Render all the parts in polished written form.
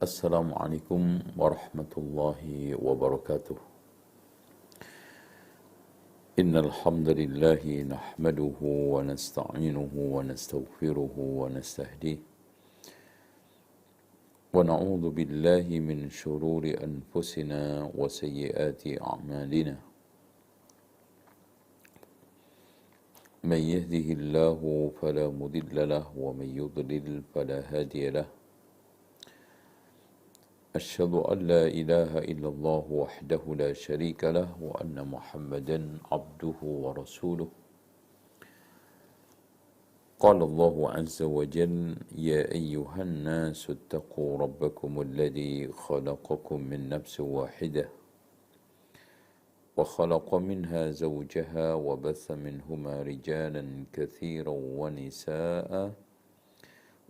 Assalamualaikum warahmatullahi wabarakatuh. Innal hamdalillahi nahmaduhu wa nasta'inuhu wa nastaghfiruhu wa nastahdiih. Wa na'udzu billahi min shururi anfusina wa sayyiati a'malina. Man yahdihillahu fala mudilla lahu wa man yudlil fala hadiya lahu. أشهد أن لا إله إلا الله وحده لا شريك له وأن محمدا عبده ورسوله. قال الله عز وجل: يا أيها الناس اتقوا ربكم الذي خلقكم من نفس واحدة وخلق منها زوجها وبث منهما رجالا كثيرا ونساء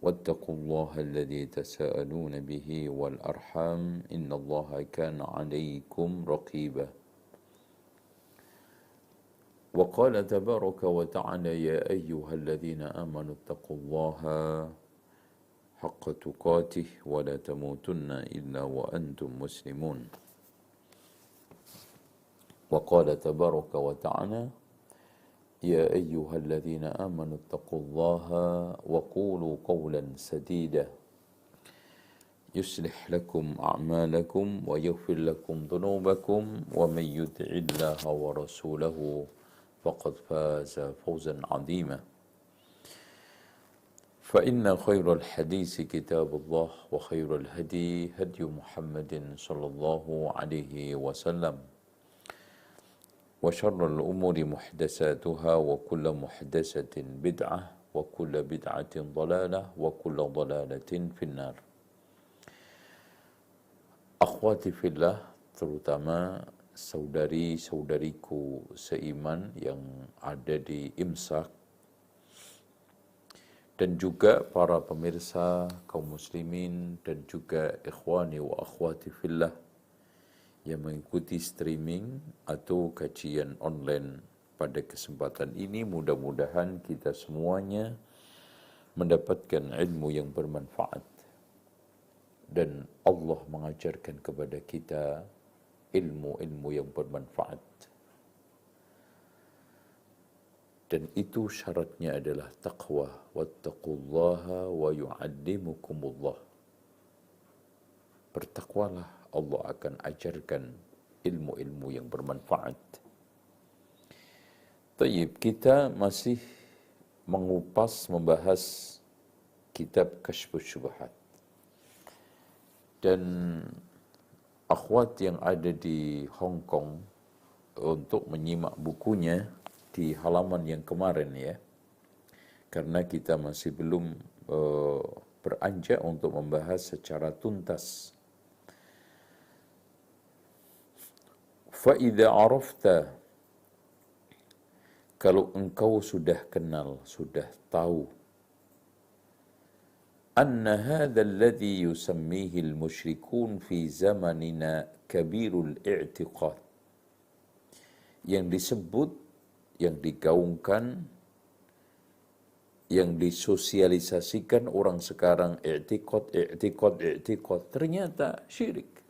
واتقوا الله الذي تساءلون به والأرحام إن الله كان عليكم رقيبا. وقال تبارك وتعالى: يا أيها الذين آمنوا اتقوا الله حق تقاته ولا تموتن إلا وأنتم مسلمون. وقال تبارك وتعالى: يا أيها الذين آمنوا اتقوا الله وقولوا قولا سديدا يصلح لكم أعمالكم ويغفر لكم ذنوبكم ومن يطع الله ورسوله فقد فاز فوزا عظيما. فإن خير الحديث كتاب الله وخير الهدي هدي محمد صلى الله عليه وسلم وشر الأمور محدثاتها وكل محدثة بدعة وكل بدعة ضلالة وكل ضلالة في النار. Akhwati fillah, terutama saudari-saudariku seiman yang ada di Imsak, dan juga para pemirsa kaum muslimin dan juga ikhwani wa akhwati fillah yang mengikuti streaming atau kajian online pada kesempatan ini. Mudah-mudahan kita semuanya mendapatkan ilmu yang bermanfaat dan Allah mengajarkan kepada kita ilmu-ilmu yang bermanfaat, dan itu syaratnya adalah taqwa. Wattaqullaha wa yu'allimukumullah. Bertakwalah, Allah akan ajarkan ilmu-ilmu yang bermanfaat. Tayyib, kita masih membahas kitab Kashfus Syubhat. Dan akhwat yang ada di Hong Kong untuk menyimak bukunya di halaman yang kemarin ya, karena kita masih belum beranjak untuk membahas secara tuntas. فَإِذَا عَرَفْتَ, kalau engkau sudah kenal, sudah tahu, أَنَّ هَذَا الَّذِي يُسَمِّيهِ الْمُشْرِكُونَ فِي زَمَنِنَا كَبِيرُ الْإِعْتِقَادِ, yang disebut, yang digaungkan, yang disosialisasikan orang sekarang, i'tiqad, ternyata syirik.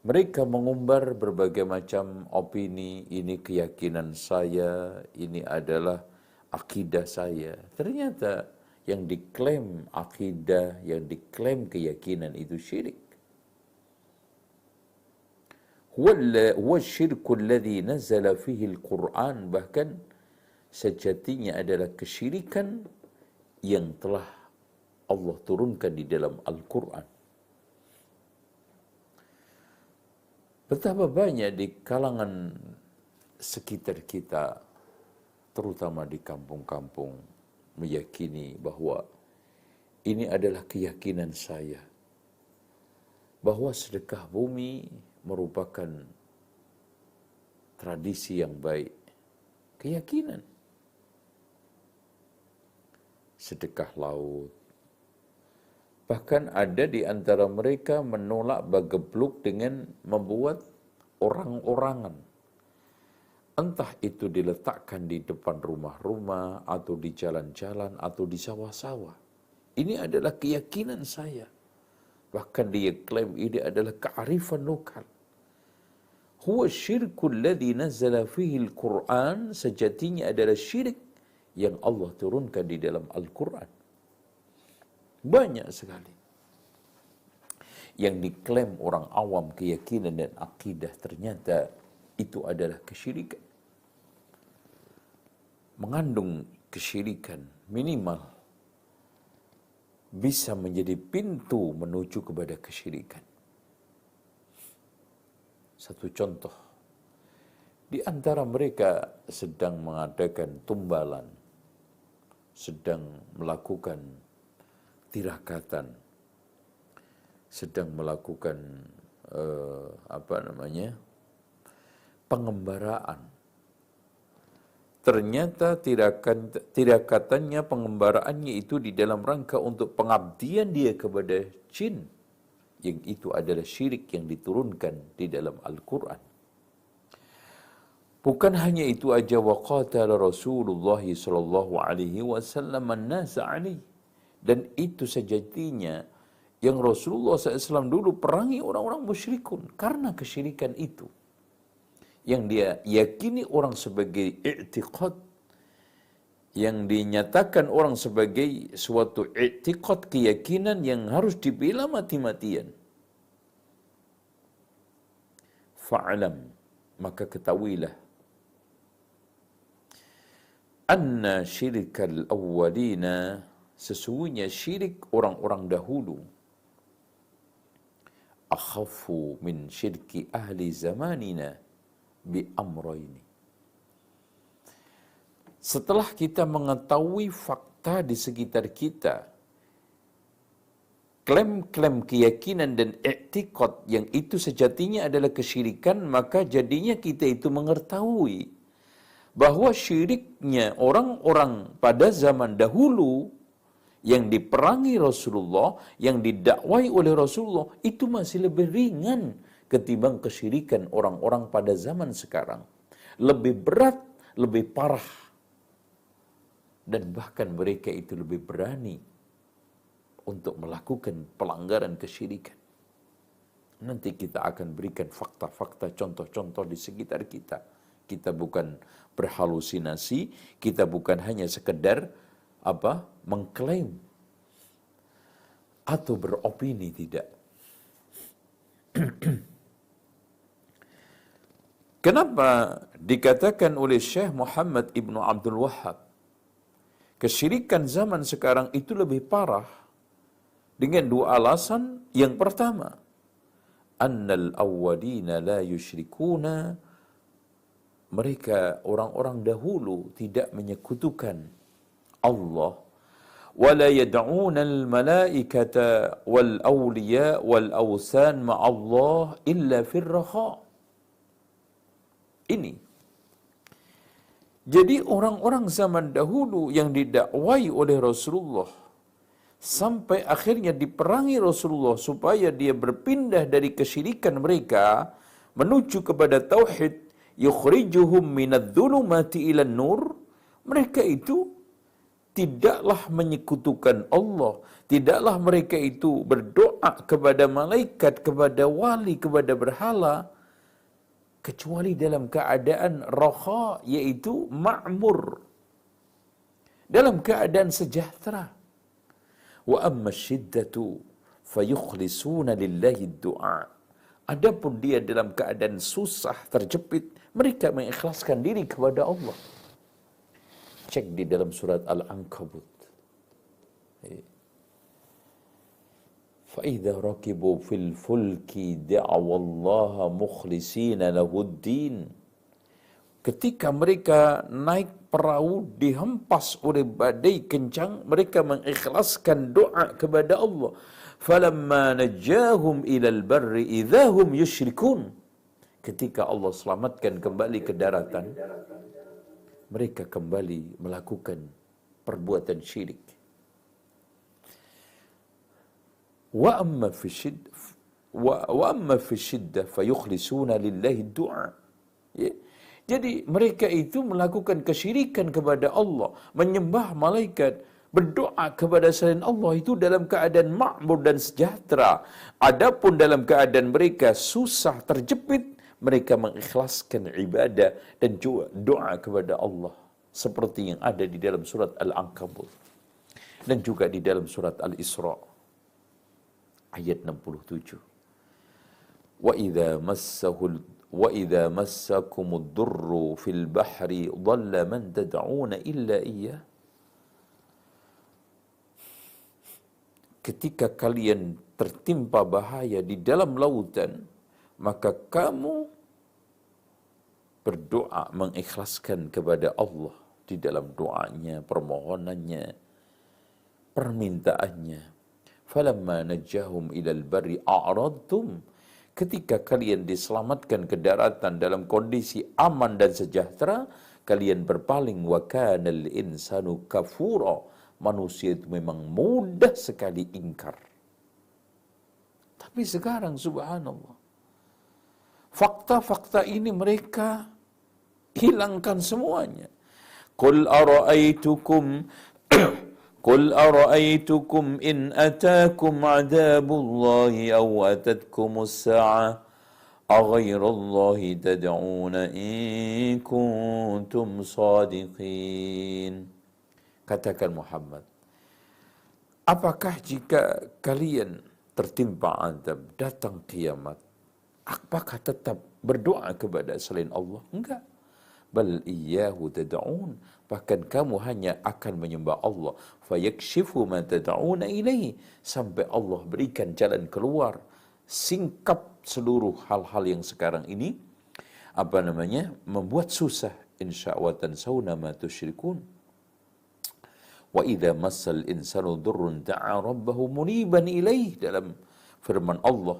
Mereka mengumbar berbagai macam opini, ini keyakinan saya, ini adalah akidah saya. Ternyata yang diklaim akidah, yang diklaim keyakinan itu syirik. Huwa syirkul ladzi nazala fihi al-Qur'an, bahkan sejatinya adalah kesyirikan yang telah Allah turunkan di dalam Al-Quran. Betapa banyak di kalangan sekitar kita, terutama di kampung-kampung, meyakini bahwa ini adalah keyakinan saya, bahwa sedekah bumi merupakan tradisi yang baik, keyakinan. Sedekah laut. Bahkan ada di antara mereka menolak bagebluk dengan membuat orang-orangan. Entah itu diletakkan di depan rumah-rumah, atau di jalan-jalan, atau di sawah-sawah. Ini adalah keyakinan saya. Bahkan dia klaim ini adalah kearifan lokal. Huwa syirkul ladzi nazzala fihi al-Qur'an, sejatinya adalah syirik yang Allah turunkan di dalam Al-Quran. Banyak sekali yang diklaim orang awam keyakinan dan akidah, ternyata itu adalah kesyirikan. Mengandung kesyirikan, minimal bisa menjadi pintu menuju kepada kesyirikan. Satu contoh, di antara mereka sedang mengadakan tumbalan, sedang melakukan tirakatan, sedang melakukan pengembaraan. Ternyata tirakatannya, pengembaraannya itu di dalam rangka untuk pengabdian dia kepada jin, yang itu adalah syirik yang diturunkan di dalam Al-Quran. Bukan hanya itu aja, wa qatala Rasulullah sallallahu alaihi wasallam an-nas alaihi, dan itu sejatinya yang Rasulullah SAW dulu perangi orang-orang musyrikun karena kesyirikan itu. Yang dia yakini orang sebagai i'tiqad, yang dinyatakan orang sebagai suatu i'tiqad, keyakinan yang harus dibela mati-matian. Fa'alam, maka ketahuilah, anna syirikal awwalina, sesungguhnya syirik orang-orang dahulu, akhafu min syirki ahli zamanina bi amrayni. Setelah kita mengetahui fakta di sekitar kita, klaim-klaim keyakinan dan i'tiqad yang itu sejatinya adalah kesyirikan, maka jadinya kita itu mengetahui bahwa syiriknya orang-orang pada zaman dahulu yang diperangi Rasulullah, yang didakwai oleh Rasulullah, itu masih lebih ringan ketimbang kesyirikan orang-orang pada zaman sekarang. Lebih berat, lebih parah. Dan bahkan mereka itu lebih berani untuk melakukan pelanggaran kesyirikan. Nanti kita akan berikan fakta-fakta, contoh-contoh di sekitar kita. Kita bukan berhalusinasi, kita bukan hanya sekedar mengklaim atau beropini, tidak. Kenapa dikatakan oleh Syekh Muhammad Ibn Abdul Wahhab kesyirikan zaman sekarang itu lebih parah? Dengan dua alasan. Yang pertama, annal awwalina la yusyrikuna, mereka orang-orang dahulu tidak menyekutukan Allah, wala yad'una al-malaikata wal awliya wal awsan ma'allah illa fir raha. Ini jadi orang-orang zaman dahulu yang didakwai oleh Rasulullah sampai akhirnya diperangi Rasulullah supaya dia berpindah dari kesyirikan mereka menuju kepada tauhid, yukhrijuhum minadh-dhulumati ilan nur. Mereka itu tidaklah menyekutukan Allah, tidaklah mereka itu berdoa kepada malaikat, kepada wali, kepada berhala, kecuali dalam keadaan raha, yaitu ma'mur, dalam keadaan sejahtera. Wa amma syiddatu fayukhlisuna lillahi du'a. Adapun dia dalam keadaan susah, terjepit, mereka mengikhlaskan diri kepada Allah. Cek di dalam surat Al-Ankabut. فَإِذَا رَكِبُوا فِي الْفُلْكِ دَعَوَا اللَّهَ مُخْلِصِينَ لَهُ الدِّينَ. Ketika mereka naik perahu dihempas oleh badai kencang, mereka mengikhlaskan doa kepada Allah. فَلَمَّا نَجَّاهُمْ إِلَى الْبَرِّ إِذَا هُمْ يُشْرِكُونَ. Ketika Allah selamatkan kembali ke daratan, mereka kembali melakukan perbuatan syirik. Wa amma fi syiddah fayukhlisuna lillahi du'a. Jadi mereka itu melakukan kesyirikan kepada Allah, menyembah malaikat, Berdoa kepada selain Allah itu dalam keadaan makmur dan sejahtera. Adapun dalam keadaan mereka susah, terjepit, mereka mengikhlaskan ibadah dan juga doa kepada Allah. Seperti yang ada di dalam surat Al-Ankabut. Dan juga di dalam surat Al-Isra. Ayat 67. وَإِذَا مَسَّكُمُ الضُّرُّ فِي الْبَحْرِ ضَلَّ مَنْ تَدْعُونَ إِلَّا إِيَّهُ. Ketika kalian tertimpa bahaya di dalam lautan, maka kamu berdoa mengikhlaskan kepada Allah di dalam doanya, permohonannya, permintaannya. Falamma najjahum ilal barri a'radtum. Ketika kalian diselamatkan ke daratan dalam kondisi aman dan sejahtera, kalian berpaling. Wa kanal insanu kafura. Manusia itu memang mudah sekali ingkar. Tapi sekarang subhanallah, fakta-fakta ini mereka hilangkan semuanya. Qul ara'aitukum Qul ara'aitukum in atakum adabullahi aw atatkumus sa'ah aghairallahi tad'una in kuntum sadiqin. Katakan Muhammad, apakah jika kalian tertimpa azab, datang kiamat, apakah tetap berdoa kepada selain Allah? Enggak. Bal iyyahu tad'un. Bahkan kamu hanya akan menyembah Allah. Fayakshifu ma tad'una ilaihi. Sampai Allah berikan jalan keluar. Singkap seluruh hal-hal yang sekarang ini, membuat susah. Insya wa tansawna ma tusyrikun. Wa idza massal insanu dhurrun da'a rabbahu muniban ilaih. Dalam firman Allah,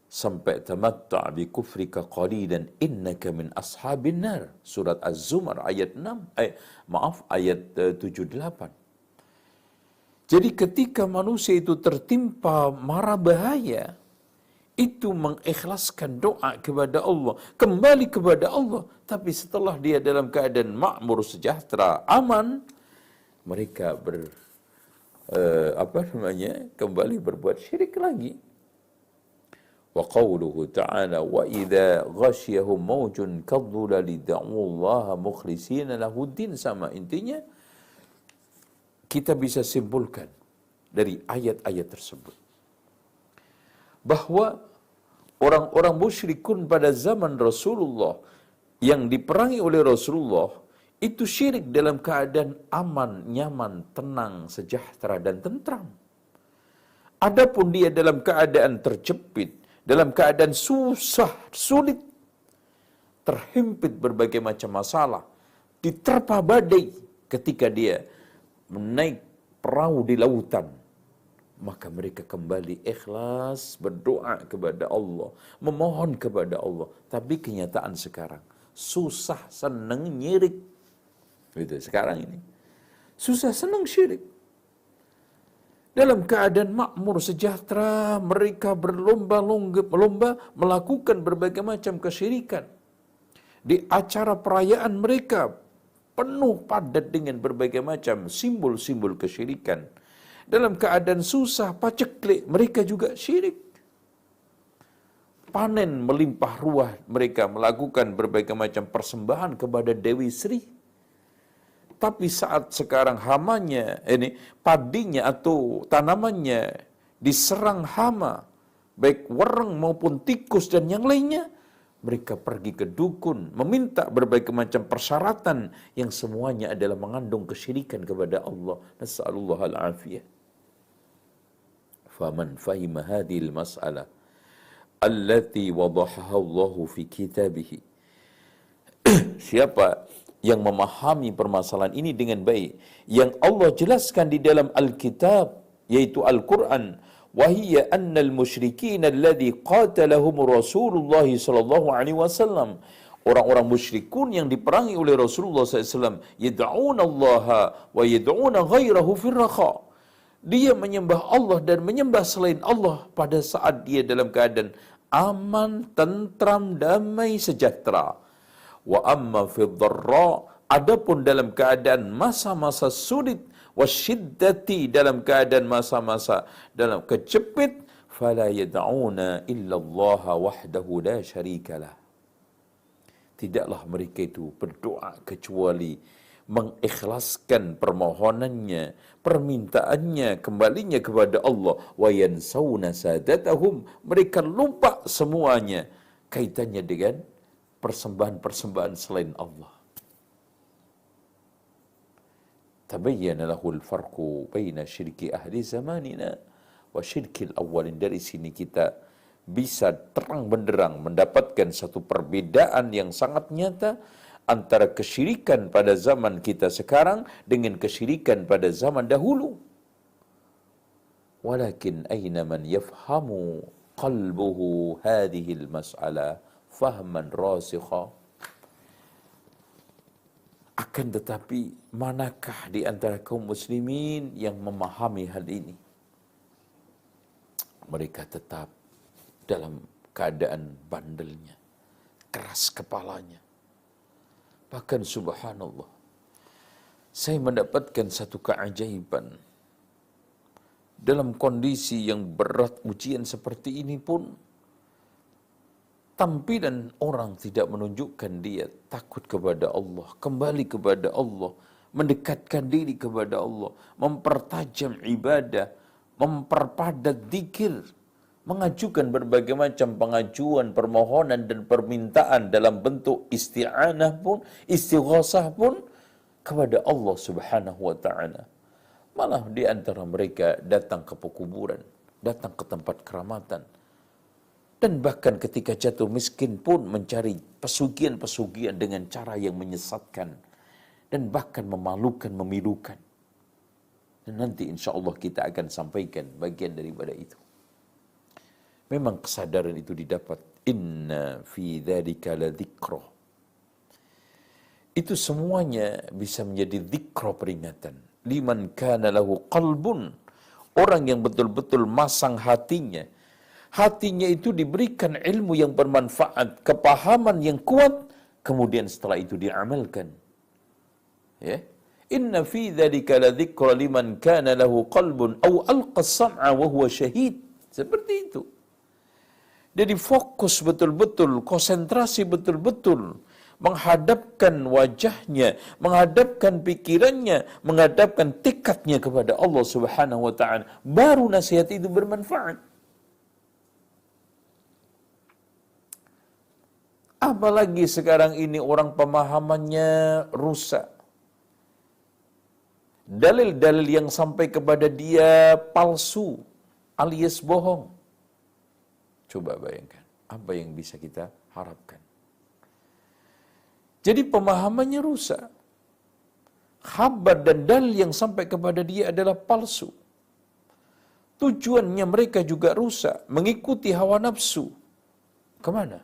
sampai tamatta' bi kufrika qalilan innaka min ashabin nar. Surat Az-Zumar ayat 78. Jadi ketika manusia itu tertimpa mara bahaya, itu mengikhlaskan doa kepada Allah, kembali kepada Allah. Tapi setelah dia dalam keadaan makmur, sejahtera, aman, mereka kembali berbuat syirik lagi. Wa qawluhu ta'ala wa idza ghashiyahum mawjun kadhulali da'ullaha mukhlishina lahuddin. Sama intinya, kita bisa simpulkan dari ayat-ayat tersebut bahwa orang-orang musyrikun pada zaman Rasulullah yang diperangi oleh Rasulullah itu syirik dalam keadaan aman, nyaman, tenang, sejahtera dan tentram. Adapun dia dalam keadaan terjepit, dalam keadaan susah, sulit, terhimpit berbagai macam masalah, diterpa badai ketika dia menaik perahu di lautan, maka mereka kembali ikhlas berdoa kepada Allah, memohon kepada Allah. Tapi kenyataan sekarang, susah, senang, nyirik. Gitu sekarang ini. Susah, senang, syirik. Dalam keadaan makmur, sejahtera, mereka berlomba-lomba melakukan berbagai macam kesyirikan. Di acara perayaan mereka penuh padat dengan berbagai macam simbol-simbol kesyirikan. Dalam keadaan susah, paceklik, mereka juga syirik. Panen melimpah ruah, mereka melakukan berbagai macam persembahan kepada Dewi Sri. Tapi saat sekarang padinya atau tanamannya diserang hama, baik wereng maupun tikus dan yang lainnya, mereka pergi ke dukun, meminta berbagai macam persyaratan yang semuanya adalah mengandung kesyirikan kepada Allah. Nas'alullah al-afiyah. Faman fahima hadhil mas'alah allati wadahaha Allah fi kitabih. Siapa yang memahami permasalahan ini dengan baik, yang Allah jelaskan di dalam Alkitab, yaitu Al-Quran, wahiyya annal musyrikin alladhi qatalahum Rasulullah sallallahu alaihi wasallam, orang-orang musyrikun yang diperangi oleh Rasulullah SAW, yad'una Allah wa yad'una ghairahu fil raha. Dia menyembah Allah dan menyembah selain Allah pada saat dia dalam keadaan aman, tentram, damai, sejahtera. Wa amma fi dharra, adapun dalam keadaan masa-masa sulit, wasyiddati, dalam keadaan masa-masa dalam kejepit, fala yad'una illa Allah wahdahu la syarikalah. Tidaklah mereka itu berdoa kecuali mengikhlaskan permohonannya, permintaannya, kembalinya kepada Allah. Wa yansawna sadatahum, mereka lupa semuanya kaitannya dengan persembahan-persembahan selain Allah. Tabayyana lahul farqu baina syirki ahli zamanina wa syirkil awwalin. Dari sini kita bisa terang benderang mendapatkan satu perbedaan yang sangat nyata antara kesyirikan pada zaman kita sekarang dengan kesyirikan pada zaman dahulu. Walakin aina man yafhamu qalbuhu hadhihi al-mas'alah fahman rasikha. Akan tetapi manakah di antara kaum muslimin yang memahami hal ini? Mereka tetap dalam keadaan bandelnya, keras kepalanya. Bahkan subhanallah, saya mendapatkan satu keajaiban. Dalam kondisi yang berat ujian seperti ini pun, tampilan orang tidak menunjukkan dia takut kepada Allah, kembali kepada Allah, mendekatkan diri kepada Allah, mempertajam ibadah, memperpadat zikir, mengajukan berbagai macam pengajuan, permohonan dan permintaan dalam bentuk isti'anah pun, istighasah pun kepada Allah Subhanahu wa taala. Malah di antara mereka datang ke pekuburan, datang ke tempat keramatan. Dan bahkan ketika jatuh miskin pun mencari pesugihan-pesugihan dengan cara yang menyesatkan dan bahkan memalukan, memilukan. Dan nanti insya Allah kita akan sampaikan bagian daripada itu. Memang kesadaran itu didapat. Inna fi dzalika la dzikra. Itu semuanya bisa menjadi dzikra, peringatan. Liman kana lahu qalbun. Orang yang betul-betul masang hatinya. Hatinya itu diberikan ilmu yang bermanfaat, kepahaman yang kuat, kemudian setelah itu diamalkan. Ya. Inna fi dzalika la dzikra liman kana lahu qalbun aw alqa as-sam'a wa huwa syahid. Seperti itu. Jadi fokus betul-betul, konsentrasi betul-betul, menghadapkan wajahnya, menghadapkan pikirannya, menghadapkan tekadnya kepada Allah Subhanahu wa taala. Baru nasihat itu bermanfaat. Apalagi sekarang ini orang pemahamannya rusak. Dalil-dalil yang sampai kepada dia palsu alias bohong. Coba bayangkan, apa yang bisa kita harapkan. Jadi pemahamannya rusak. Khabar dan dalil yang sampai kepada dia adalah palsu. Tujuannya mereka juga rusak, mengikuti hawa nafsu. Kemana?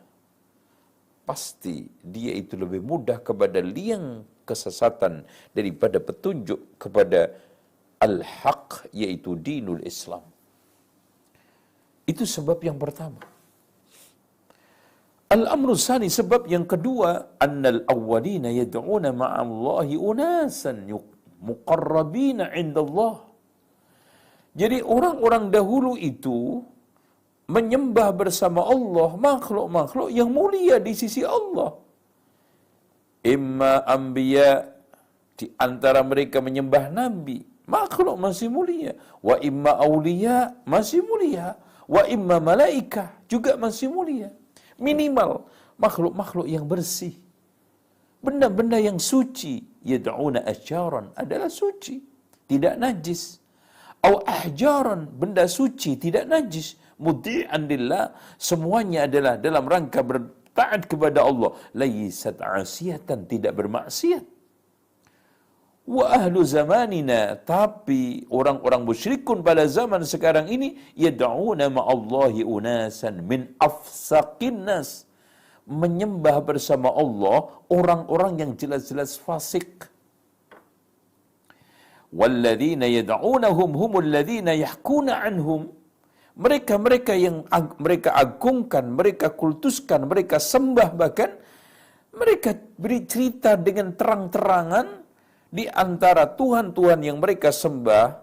Pasti dia itu lebih mudah kepada liang kesesatan daripada petunjuk kepada al-haq, yaitu dinul Islam. Itu sebab yang pertama. Al-amru tsani, sebab yang kedua, annal awwalina yad'una ma'allahi unasan muqarrabina 'indallah. Jadi orang-orang dahulu itu menyembah bersama Allah makhluk-makhluk yang mulia di sisi Allah. Imma anbiya, di antara mereka menyembah nabi, makhluk masih mulia. Wa imma auliya, masih mulia. Wa imma malaikah, juga masih mulia. Minimal makhluk-makhluk yang bersih, benda-benda yang suci. Yad'una asyaran, adalah suci, tidak najis. Au ahjaran, benda suci, tidak najis. Mudhi'an lillah, semuanya adalah dalam rangka bertaat kepada Allah. Laysat asiyatan, tidak bermaksiat. Wa ahlu zamanina, tapi orang-orang musyrikun pada zaman sekarang ini, yad'una ma'allahi unasan min afsaqin nas, menyembah bersama Allah orang-orang yang jelas-jelas fasik. Walladzina yad'unahum humul ladzina yahkuna anhum, mereka-mereka yang mereka agungkan, mereka kultuskan, mereka sembah, bahkan mereka beri cerita dengan terang-terangan Di antara Tuhan-Tuhan yang mereka sembah,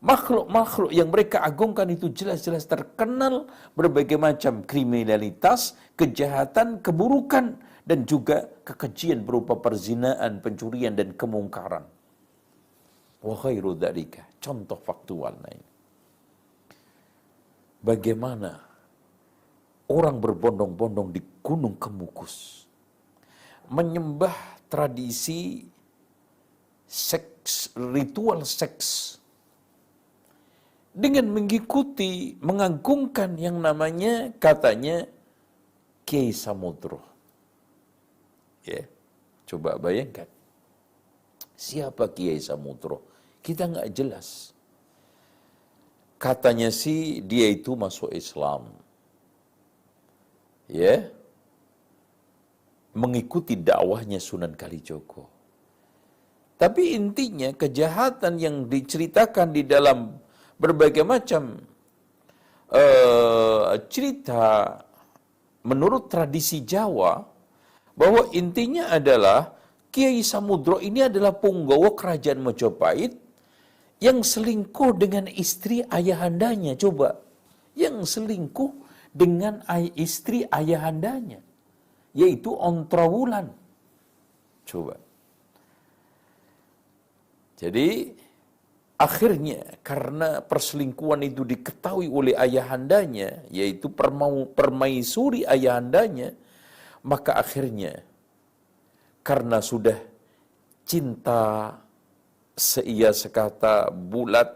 makhluk-makhluk yang mereka agungkan itu jelas-jelas terkenal berbagai macam kriminalitas, kejahatan, keburukan, dan juga kekejian berupa perzinaan, pencurian, dan kemungkaran. Wa khairu dzalika, contoh faktual lain. Bagaimana orang berbondong-bondong di Gunung Kemukus menyembah tradisi seks, ritual seks, dengan mengikuti, mengagungkan yang namanya katanya Kiai Samudro. Ya, coba bayangkan. Siapa Kiai Samudro? Kita nggak jelas. Katanya sih dia itu masuk Islam. Ya. Mengikuti dakwahnya Sunan Kalijogo. Tapi intinya kejahatan yang diceritakan di dalam berbagai macam cerita menurut tradisi Jawa, bahwa intinya adalah Kiai Samudro ini adalah punggawa kerajaan Majapahit yang selingkuh dengan istri ayahandanya. Coba, yang selingkuh dengan istri ayahandanya, yaitu Ontrawulan. Coba. Jadi akhirnya karena perselingkuhan itu diketahui oleh ayahandanya, yaitu permaisuri ayahandanya, maka akhirnya karena sudah cinta seia sekata bulat,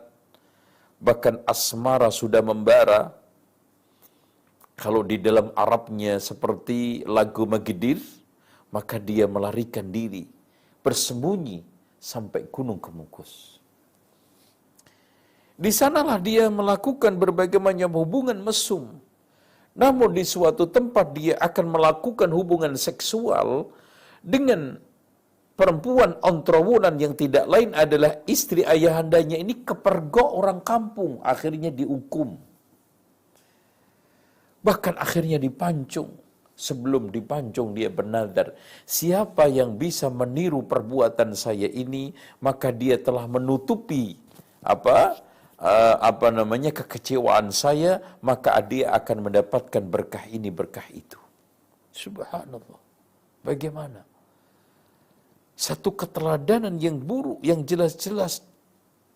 bahkan asmara sudah membara, kalau di dalam Arabnya seperti lagu Magidir, maka dia melarikan diri, bersembunyi sampai Gunung Kemukus. Di sanalah dia melakukan berbagai macam hubungan mesum. Namun di suatu tempat dia akan melakukan hubungan seksual dengan perempuan Ontrawulan yang tidak lain adalah istri ayahandanya. Ini kepergok orang kampung, akhirnya dihukum. Bahkan akhirnya dipancung. Sebelum dipancung dia bernadar, siapa yang bisa meniru perbuatan saya ini, maka dia telah menutupi kekecewaan saya, maka dia akan mendapatkan berkah ini, berkah itu. Subhanallah. Bagaimana? Satu keteladanan yang buruk, yang jelas-jelas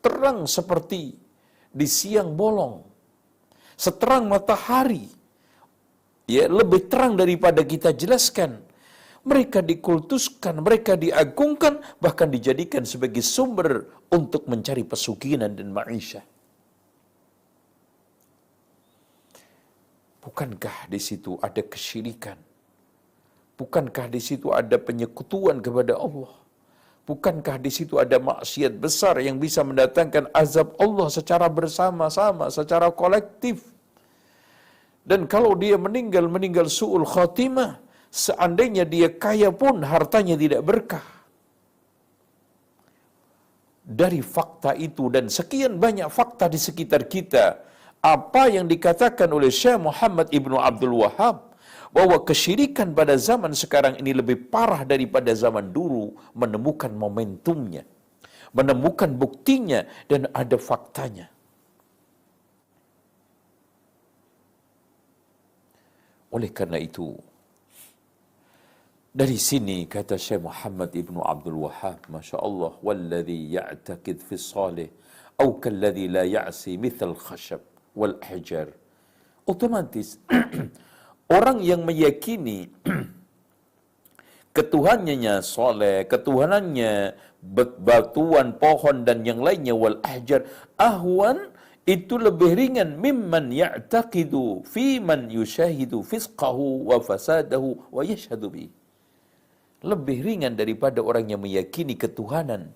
terang seperti di siang bolong, seterang matahari, ya, lebih terang daripada kita jelaskan. Mereka dikultuskan, mereka diagungkan, bahkan dijadikan sebagai sumber untuk mencari pesugihan dan ma'isyah. Bukankah di situ ada kesyirikan? Bukankah di situ ada penyekutuan kepada Allah? Bukankah di situ ada maksiat besar yang bisa mendatangkan azab Allah secara bersama-sama, secara kolektif? Dan kalau dia meninggal su'ul khatimah, seandainya dia kaya pun hartanya tidak berkah. Dari fakta itu dan sekian banyak fakta di sekitar kita, apa yang dikatakan oleh Syekh Muhammad Ibnu Abdul Wahhab, bahwa kesyirikan pada zaman sekarang ini lebih parah daripada zaman dulu, menemukan momentumnya, menemukan buktinya, dan ada faktanya. Oleh karena itu, dari sini kata Syekh Muhammad Ibnu Abdul Wahhab, Masya Allah, walladhi ya'taqid fi salih, au kalladhi la ya'si mithal khashab wal ahjar. Otomatis, orang yang meyakini ketuhanannya soleh, ketuhanannya batuan, pohon, dan yang lainnya, wal ahjar, ahwan, itu lebih ringan mimman ya'taqidu fi man yushahidu fisqahu wa fasadahu wa yashhadu bi. Lebih ringan daripada orang yang meyakini ketuhanan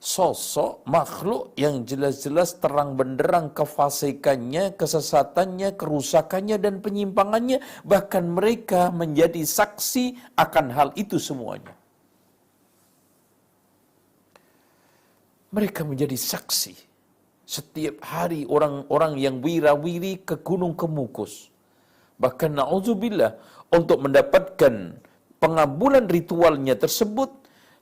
sosok makhluk yang jelas-jelas terang benderang kefasikannya, kesesatannya, kerusakannya, dan penyimpangannya, bahkan mereka menjadi saksi akan hal itu semuanya. Mereka menjadi saksi. Setiap hari orang-orang yang wirawiri ke Gunung Kemukus. Bahkan na'udzubillah, untuk mendapatkan pengabulan ritualnya tersebut,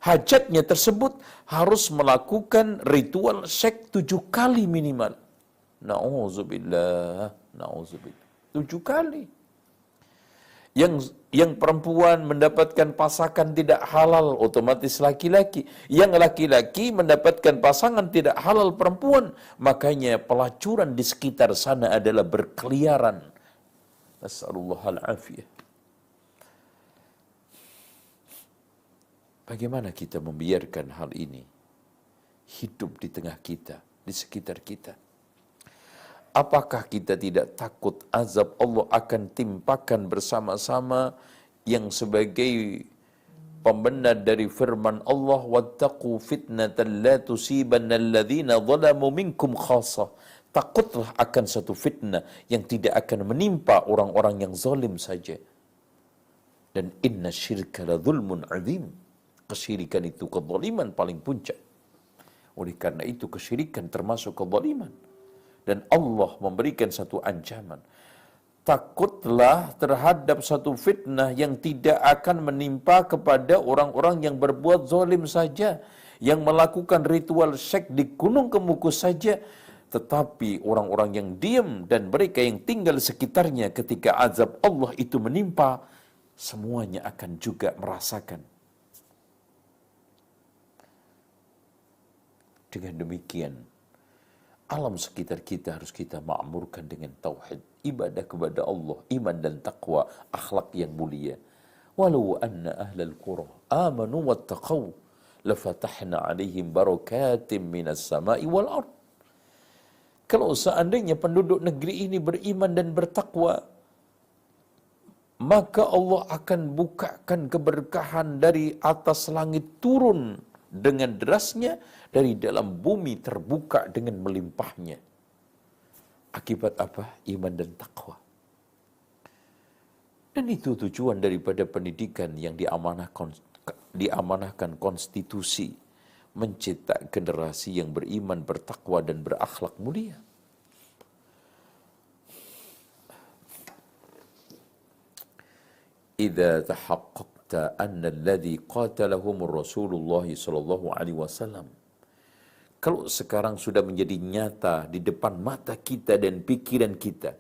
hajatnya tersebut harus melakukan ritual seks 7 kali minimal. Na'udzubillah, na'udzubillah. 7 kali. Yang perempuan mendapatkan pasangan tidak halal, otomatis laki-laki. Yang laki-laki mendapatkan pasangan tidak halal perempuan, makanya pelacuran di sekitar sana adalah berkeliaran. Nas'alullahal afiyah. Bagaimana kita membiarkan hal ini hidup di tengah kita, di sekitar kita? Apakah kita tidak takut azab Allah akan timpakan bersama-sama yang sebagai pembenar dari firman Allah, wattaqu fitnatan la tusibanna alladhina zalamu minkum khassah. Takutlah akan satu fitnah yang tidak akan menimpa orang-orang yang zalim saja. Dan inna syirka la zulmun azim. Kesyirikan itu kezaliman paling puncak. Oleh karena itu kesyirikan termasuk kezaliman. Dan Allah memberikan satu ancaman. Takutlah terhadap satu fitnah yang tidak akan menimpa kepada orang-orang yang berbuat zalim saja, yang melakukan ritual seks di Gunung Kemukus saja, tetapi orang-orang yang diam dan mereka yang tinggal di sekitarnya ketika azab Allah itu menimpa, semuanya akan juga merasakan. Dengan demikian, alam sekitar kita harus kita makmurkan dengan tauhid, ibadah kepada Allah, iman dan taqwa, akhlak yang mulia. Walau anna ahlal qura amanu wattaqaw lafatahna alaihim barakatim minas sama'i wal ard. Kalau seandainya penduduk negeri ini beriman dan bertakwa, maka Allah akan bukakan keberkahan dari atas langit turun dengan derasnya, dari dalam bumi terbuka dengan melimpahnya. Akibat apa? Iman dan takwa. Dan itu tujuan daripada pendidikan yang diamanahkan konstitusi, mencetak generasi yang beriman, bertakwa dan berakhlak mulia. Idza tahaqqaqta anna alladhi qatalahumur Rasulullah sallallahu alaihi wasallam. Kalau sekarang sudah menjadi nyata di depan mata kita dan pikiran kita,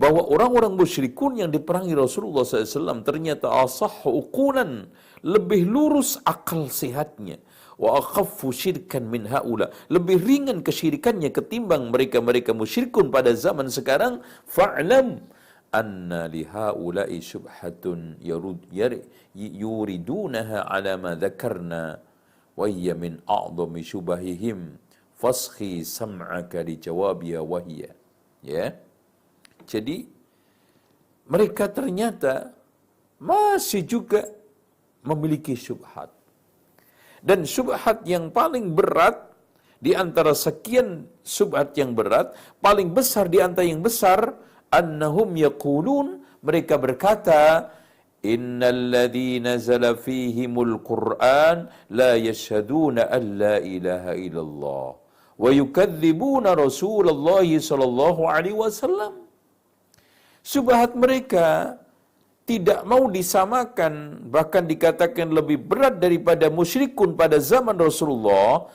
bahwa orang-orang musyrikun yang diperangi Rasulullah SAW ternyata asahhu uqulan, lebih lurus akal sehatnya, wa akhaffu syirkan min haula, lebih ringan kesyirikannya ketimbang mereka-mereka musyrikun pada zaman sekarang, fa'lam anna lihaula'i syubhatun yuridunaha ala ma dzakarna wa hiya min a'dhami syubahihim faskhi sam'aka li jawabiha wa hiya. Ya. Jadi mereka ternyata masih juga memiliki syubhat. Dan syubhat yang paling berat di antara sekian syubhat yang berat, paling besar di antara yang besar, annahum yaqulun, mereka berkata, innal ladzi nazala fihimul Qur'an la yashhaduna an la ilaha illallah wa yukadzibuna Rasulullah sallallahu alaihi wasallam. Syubhat mereka tidak mau disamakan, bahkan dikatakan lebih berat daripada musyrikun pada zaman Rasulullah.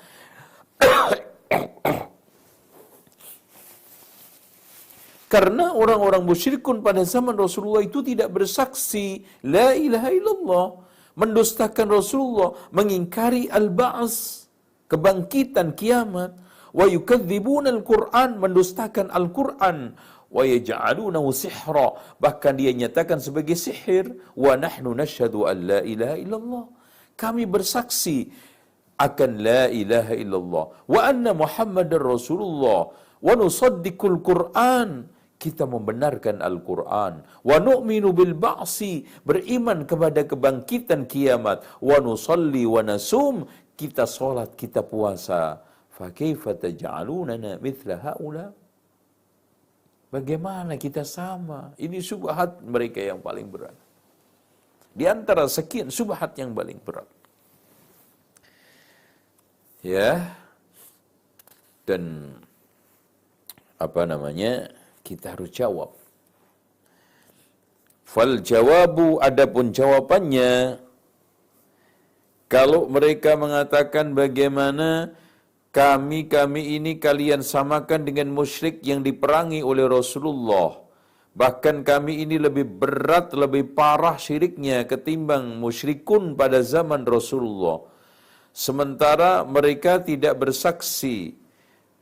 Karena orang-orang musyrikun pada zaman Rasulullah itu tidak bersaksi la ilaha illallah, mendustakan Rasulullah, mengingkari al-ba'ats, kebangkitan kiamat, wa yukadzibuna al-Qur'an, mendustakan Al-Qur'an, wa yaj'alunahu sihra, bahkan dia nyatakan sebagai sihir, wa nahnu nashhadu an la ilaha illallah, kami bersaksi akan la ilaha illallah, wa anna Muhammadar Rasulullah, wa nusaddiqul Qur'an, kita membenarkan Al-Quran, wa nu'minu bil ba'si, beriman kepada kebangkitan kiamat, wa nusalli wa nasum, kita salat, kita puasa. Fa kaifa taj'alunana mithla haula? Bagaimana kita sama? Ini syubhat mereka yang paling berat. Di antara sekian syubhat yang paling berat. Ya. Dan kita harus jawab. Fal jawabu, adapun jawabannya, Kalau mereka mengatakan bagaimana kami ini kalian samakan dengan musyrik yang diperangi oleh Rasulullah. Bahkan kami ini lebih berat, lebih parah syiriknya ketimbang musyrikun pada zaman Rasulullah. Sementara mereka tidak bersaksi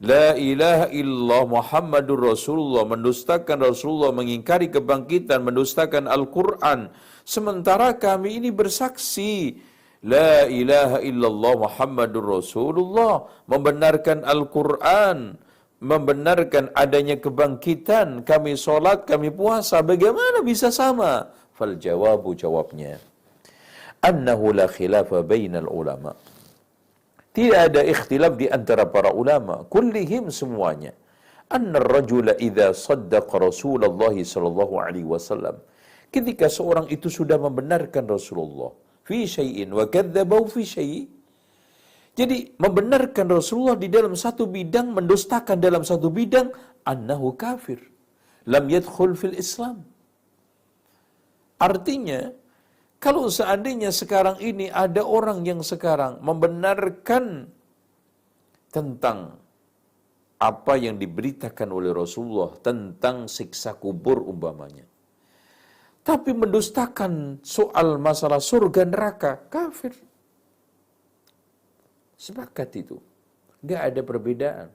La ilaha illallah Muhammadur Rasulullah, mendustakan Rasulullah, mengingkari kebangkitan, mendustakan Al-Quran. Sementara kami ini bersaksi La ilaha illallah Muhammadur Rasulullah, membenarkan Al-Quran, membenarkan adanya kebangkitan, kami solat, kami puasa. Bagaimana bisa sama? Fal jawabu, jawabnya, annahu la khilafa bainal ulama. Tidak ada ikhtilaf di antara para ulama, kullihim semuanya. Anna ar-rajula idza saddaqa Rasulullah sallallahu alaihi wasallam. Ketika seorang itu sudah membenarkan Rasulullah fi syai'in wa kadzdzabahu fi syai'. Jadi membenarkan Rasulullah di dalam satu bidang, mendustakan dalam satu bidang, annahu kafir. Lam yadkhul fil Islam. Artinya, kalau seandainya sekarang ini ada orang yang sekarang membenarkan tentang apa yang diberitakan oleh Rasulullah tentang siksa kubur umpamanya, tapi mendustakan soal masalah surga neraka, kafir. Sepakat itu. Nggak ada perbedaan.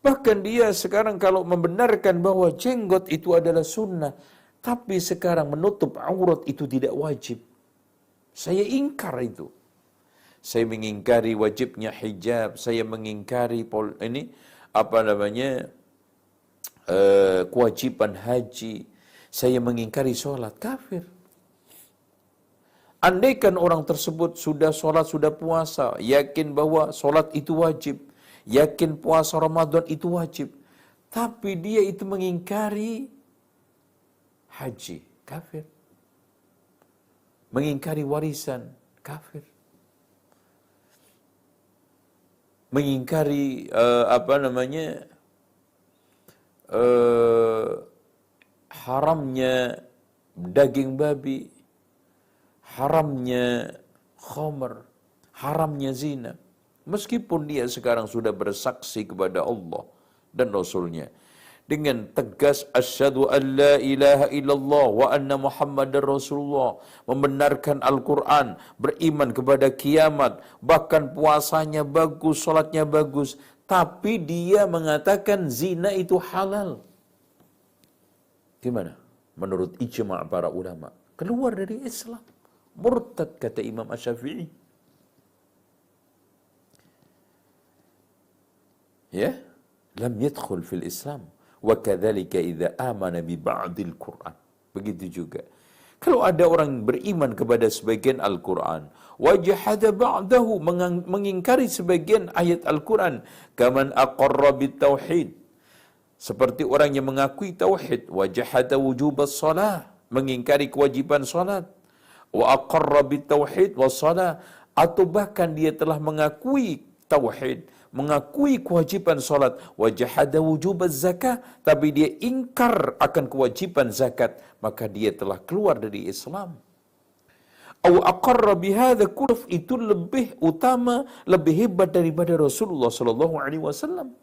Bahkan dia sekarang kalau membenarkan bahwa jenggot itu adalah sunnah, tapi sekarang menutup aurat itu tidak wajib, saya ingkar itu. Saya mengingkari wajibnya hijab, saya mengingkari kewajiban haji, saya mengingkari sholat, kafir. Andaikan orang tersebut sudah sholat, sudah puasa, yakin bahwa sholat itu wajib, yakin puasa Ramadan itu wajib, tapi dia itu mengingkari haji, kafir. Mengingkari warisan, kafir. Mengingkari haramnya daging babi, haramnya khamr, haramnya zina. Meskipun dia sekarang sudah bersaksi kepada Allah dan Rasulnya dengan tegas, asyhadu an la ilaha illallah wa anna Muhammadar Rasulullah, membenarkan Al-Quran, beriman kepada kiamat, bahkan puasanya bagus, salatnya bagus, tapi dia mengatakan zina itu halal. Gimana? Menurut ijma' para ulama, keluar dari Islam, murtad, kata Imam Asy-Syafi'i. Ya, lam yadkhul fil Islam. Wa kadzalika idza amana bi ba'dil Qur'an. Begitu juga. Kalau ada orang beriman kepada sebagian Al-Quran, wajahada ba'dahu, mengingkari sebagian ayat Al-Quran, kaman aqarra bit tauhid, seperti orang yang mengakui tauhid, wajahada wujubas salah, mengingkari kewajiban salat, wa aqarra bit tauhid was salah, atau bahkan dia telah mengakui tauhid, mengakui kewajiban salat, wajahada wujubaz zakah, tapi dia ingkar akan kewajiban zakat, maka dia telah keluar dari Islam. Au aqarra bihadza kullu, itu lebih utama, lebih hebat daripada Rasulullah sallallahu alaihi wasallam.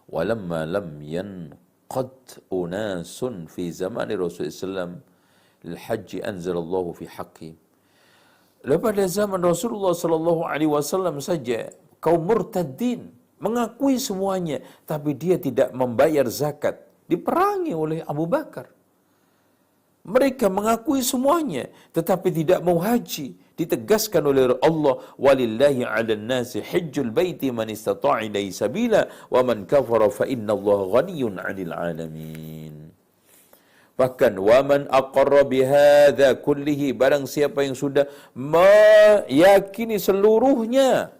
Walamma lam yanqad unasun fi zaman Rasulullah sallam lil haji anzalallahu fi haqqi. Pada zaman Rasulullah sallallahu alaihi wasallam saja kaum murtadin mengakui semuanya, tapi dia tidak membayar zakat, diperangi oleh Abu Bakar. Mereka mengakui semuanya tetapi tidak mau haji, ditegaskan oleh Allah, walillahi 'alan nasi hajjul baiti man istata'a ilaihi sabila wa man kafara fa innallaha ghaniyyun 'anil 'alamin. Bahkan waman aqarra bihadza kullihi, barang siapa yang sudah meyakini seluruhnya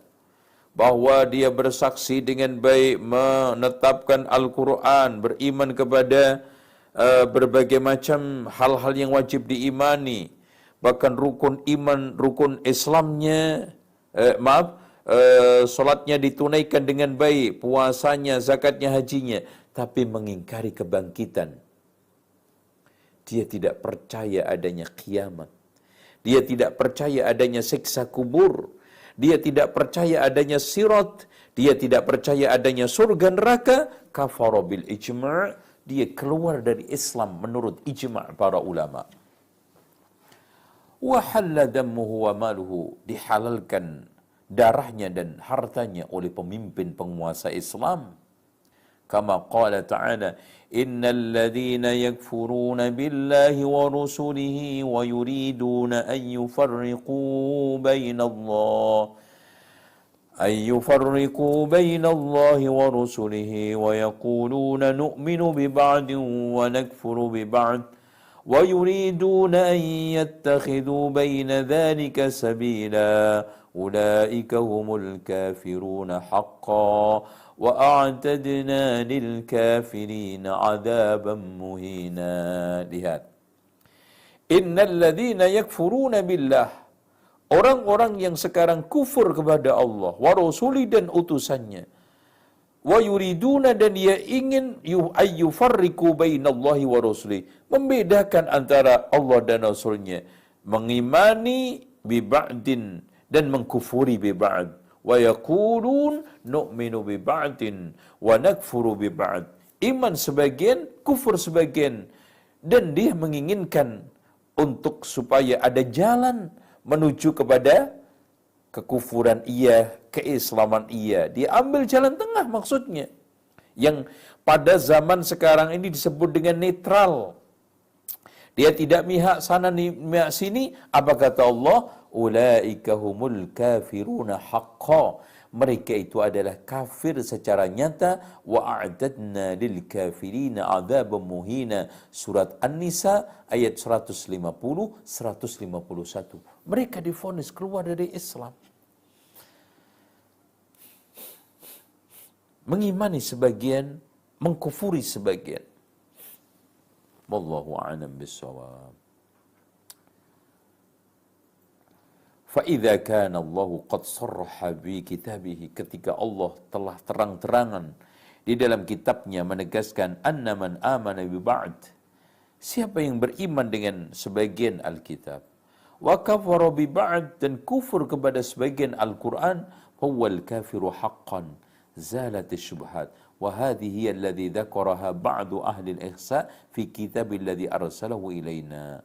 bahwa dia bersaksi dengan baik, menetapkan Al-Quran, beriman kepada berbagai macam hal-hal yang wajib diimani, bahkan rukun iman, rukun Islamnya, solatnya ditunaikan dengan baik, puasanya, zakatnya, hajinya, tapi mengingkari kebangkitan. Dia tidak percaya adanya kiamat. dia tidak percaya adanya siksa kubur, dia tidak percaya adanya sirat, dia tidak percaya adanya surga neraka, kafara bil ijma', dia keluar dari Islam menurut ijma' para ulama. Wa halla dammuhu wa maluhu, dihalalkan darahnya dan hartanya oleh pemimpin penguasa Islam. Kama qala ta'ala, innal ladzina yakfuruna billahi wa rusulihi wa yuriduna an yufarriqu bainallahi wa rusulihi wa yaquluna nu'minu bi ba'din wa nakfuru bi ba'd wa yuriduna an yattakhidhu baina dhalika sabila ulaika humul kafiruna haqqan wa a'tadna lil kafirina 'adzaban muhina. Lihat, innal ladzina yakfuruna billah, orang-orang yang sekarang kufur kepada Allah, wa rasuli dan utusannya, wa yuriduna dan dia ingin ayyufarriqu bainallahi wa rasuli, membedakan antara Allah dan Rasulnya, mengimani bi ba'din dan mengkufuri bi ba'd, wa yaqulun nu'minu bi ba'din wa nakfuru bi ba'd, iman sebagian, kufur sebagian, dan dia menginginkan untuk supaya ada jalan menuju kepada kekufuran iya, keislaman iya. Dia ambil jalan tengah maksudnya. Yang pada zaman sekarang ini disebut dengan netral. Dia tidak mihak sana mihak sini. Apa kata Allah? Ulaika humul kafiruna haqqa. Mereka itu adalah kafir secara nyata. Wa a'dadna lil kafirina 'adzaban muhina. Surat An-Nisa ayat 150, 151. Mereka divonis keluar dari Islam. Mengimani sebagian, mengkufuri sebagian. Wallahu a'lam bissawab. فَإِذَا كَانَ اللَّهُ قَدْ صَرَّحَ بِكِتَابِهِ, ketika Allah telah terang-terangan di dalam kitabnya menegaskan anna man amana bi ba'd, siapa yang beriman dengan sebagian Alkitab, wa kafara bi ba'd, dan kufur kepada sebagian Al-Quran, huwal kafiru haqqan zalat syubhat wa hadhihi hiya alladhi dzakaraha ba'du ahli al-ihsa fi kitabil ladzi arsalahu ilaina.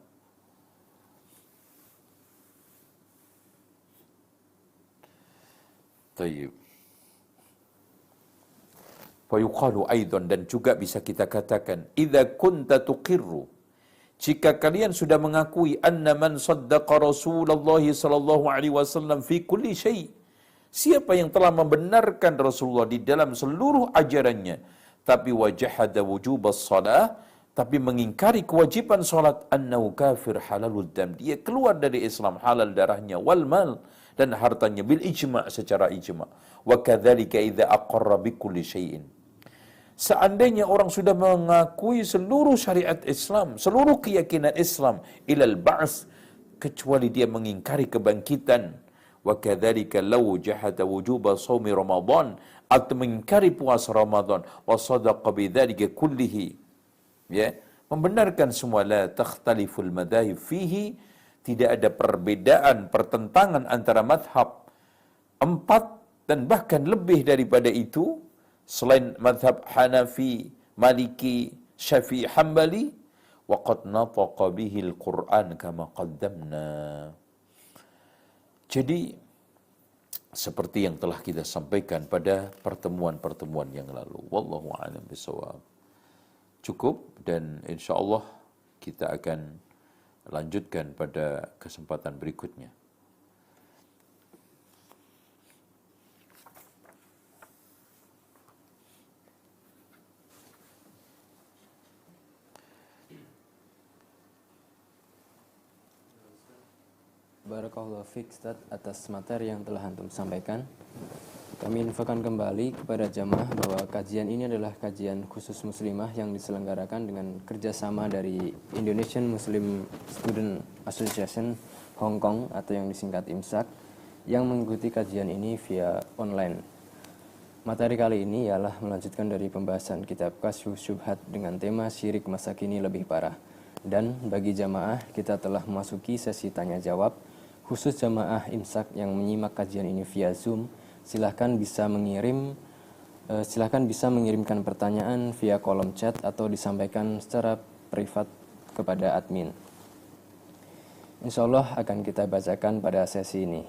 Tayyib. Fayuqalu aidan, dan juga bisa kita katakan, idza kunta tuqirru, jika kalian sudah mengakui anna man saddaqa Rasulullah sallallahu alaihi wasallam fi kulli syai', siapa yang telah membenarkan Rasulullah di dalam seluruh ajarannya, tapi wajahada wujubas salah, tapi mengingkari kewajiban salat, annahu kafir halalud dam, dia keluar dari Islam, halal darahnya, wal mal, dan hartanya, bil ijma', secara ijma'. Wa kadzalika idza aqarra bi kulli syai'in, seandainya orang sudah mengakui seluruh syariat Islam, seluruh keyakinan Islam, ilal ba's, kecuali dia mengingkari kebangkitan. Wa kadzalika law jahada wujuba shaumi Ramadan, atau mengingkari puasa Ramadan, wa sadaqa bidzalika kullihi, ya, membenarkan semua, la takhtaliful madzahib fihi, tidak ada perbedaan, pertentangan antara madhab 4 dan bahkan lebih daripada itu, selain madhab Hanafi, Maliki, Syafi'i, Hambali. Wa qad nataqa bihi al-Qur'an kama qaddamna. Jadi seperti yang telah kita sampaikan pada pertemuan-pertemuan yang lalu. Wallahu a'lam bishawab. Cukup, dan insyaallah kita akan lanjutkan pada kesempatan berikutnya. Barakallahu fiik Ustaz atas materi yang telah antum sampaikan. Kami infokan kembali kepada jamaah bahwa kajian ini adalah kajian khusus muslimah yang diselenggarakan dengan kerjasama dari Indonesian Muslim Student Association Hong Kong atau yang disingkat IMSAK, yang mengikuti kajian ini via online. Materi kali ini ialah melanjutkan dari pembahasan kitab Kasyfus Syubhat dengan tema syirik masa kini lebih parah. Dan bagi jamaah, kita telah memasuki sesi tanya jawab. Khusus jamaah imsak yang menyimak kajian ini via Zoom, silahkan bisa mengirimkan pertanyaan via kolom chat atau disampaikan secara privat kepada admin. Insya Allah akan kita bacakan pada sesi ini.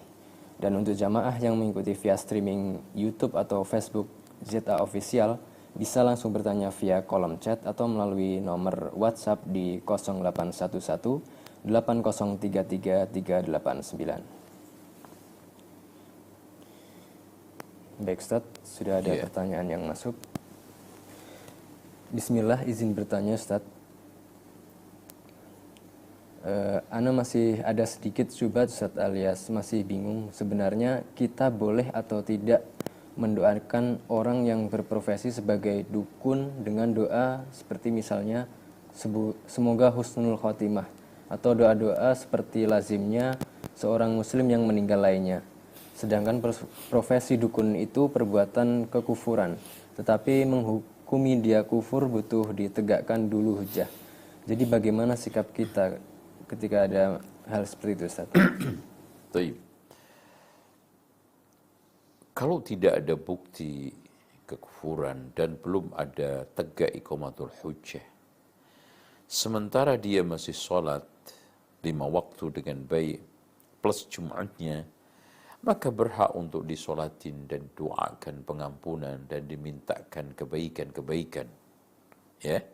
Dan untuk jamaah yang mengikuti via streaming YouTube atau Facebook ZA Official, bisa langsung bertanya via kolom chat atau melalui nomor WhatsApp di 0811 8033 389. Baik Ustaz, sudah ada pertanyaan yang masuk. Bismillah, izin bertanya Ustaz. Ana masih ada sedikit syubhat Ustaz, alias masih bingung sebenarnya kita boleh atau tidak mendoakan orang yang berprofesi sebagai dukun dengan doa seperti misalnya semoga husnul khotimah atau doa-doa seperti lazimnya seorang muslim yang meninggal lainnya. Sedangkan profesi dukun itu perbuatan kekufuran, tetapi menghukumi dia kufur butuh ditegakkan dulu hujah. Jadi bagaimana sikap kita ketika ada hal seperti itu Ustaz? Baik. Kalau tidak ada bukti kekufuran dan belum ada tegak iqamatul hujjah, sementara dia masih sholat 5 waktu dengan baik plus Jumatnya, maka berhak untuk disolatin dan doakan pengampunan dan dimintakan kebaikan-kebaikan. Ya.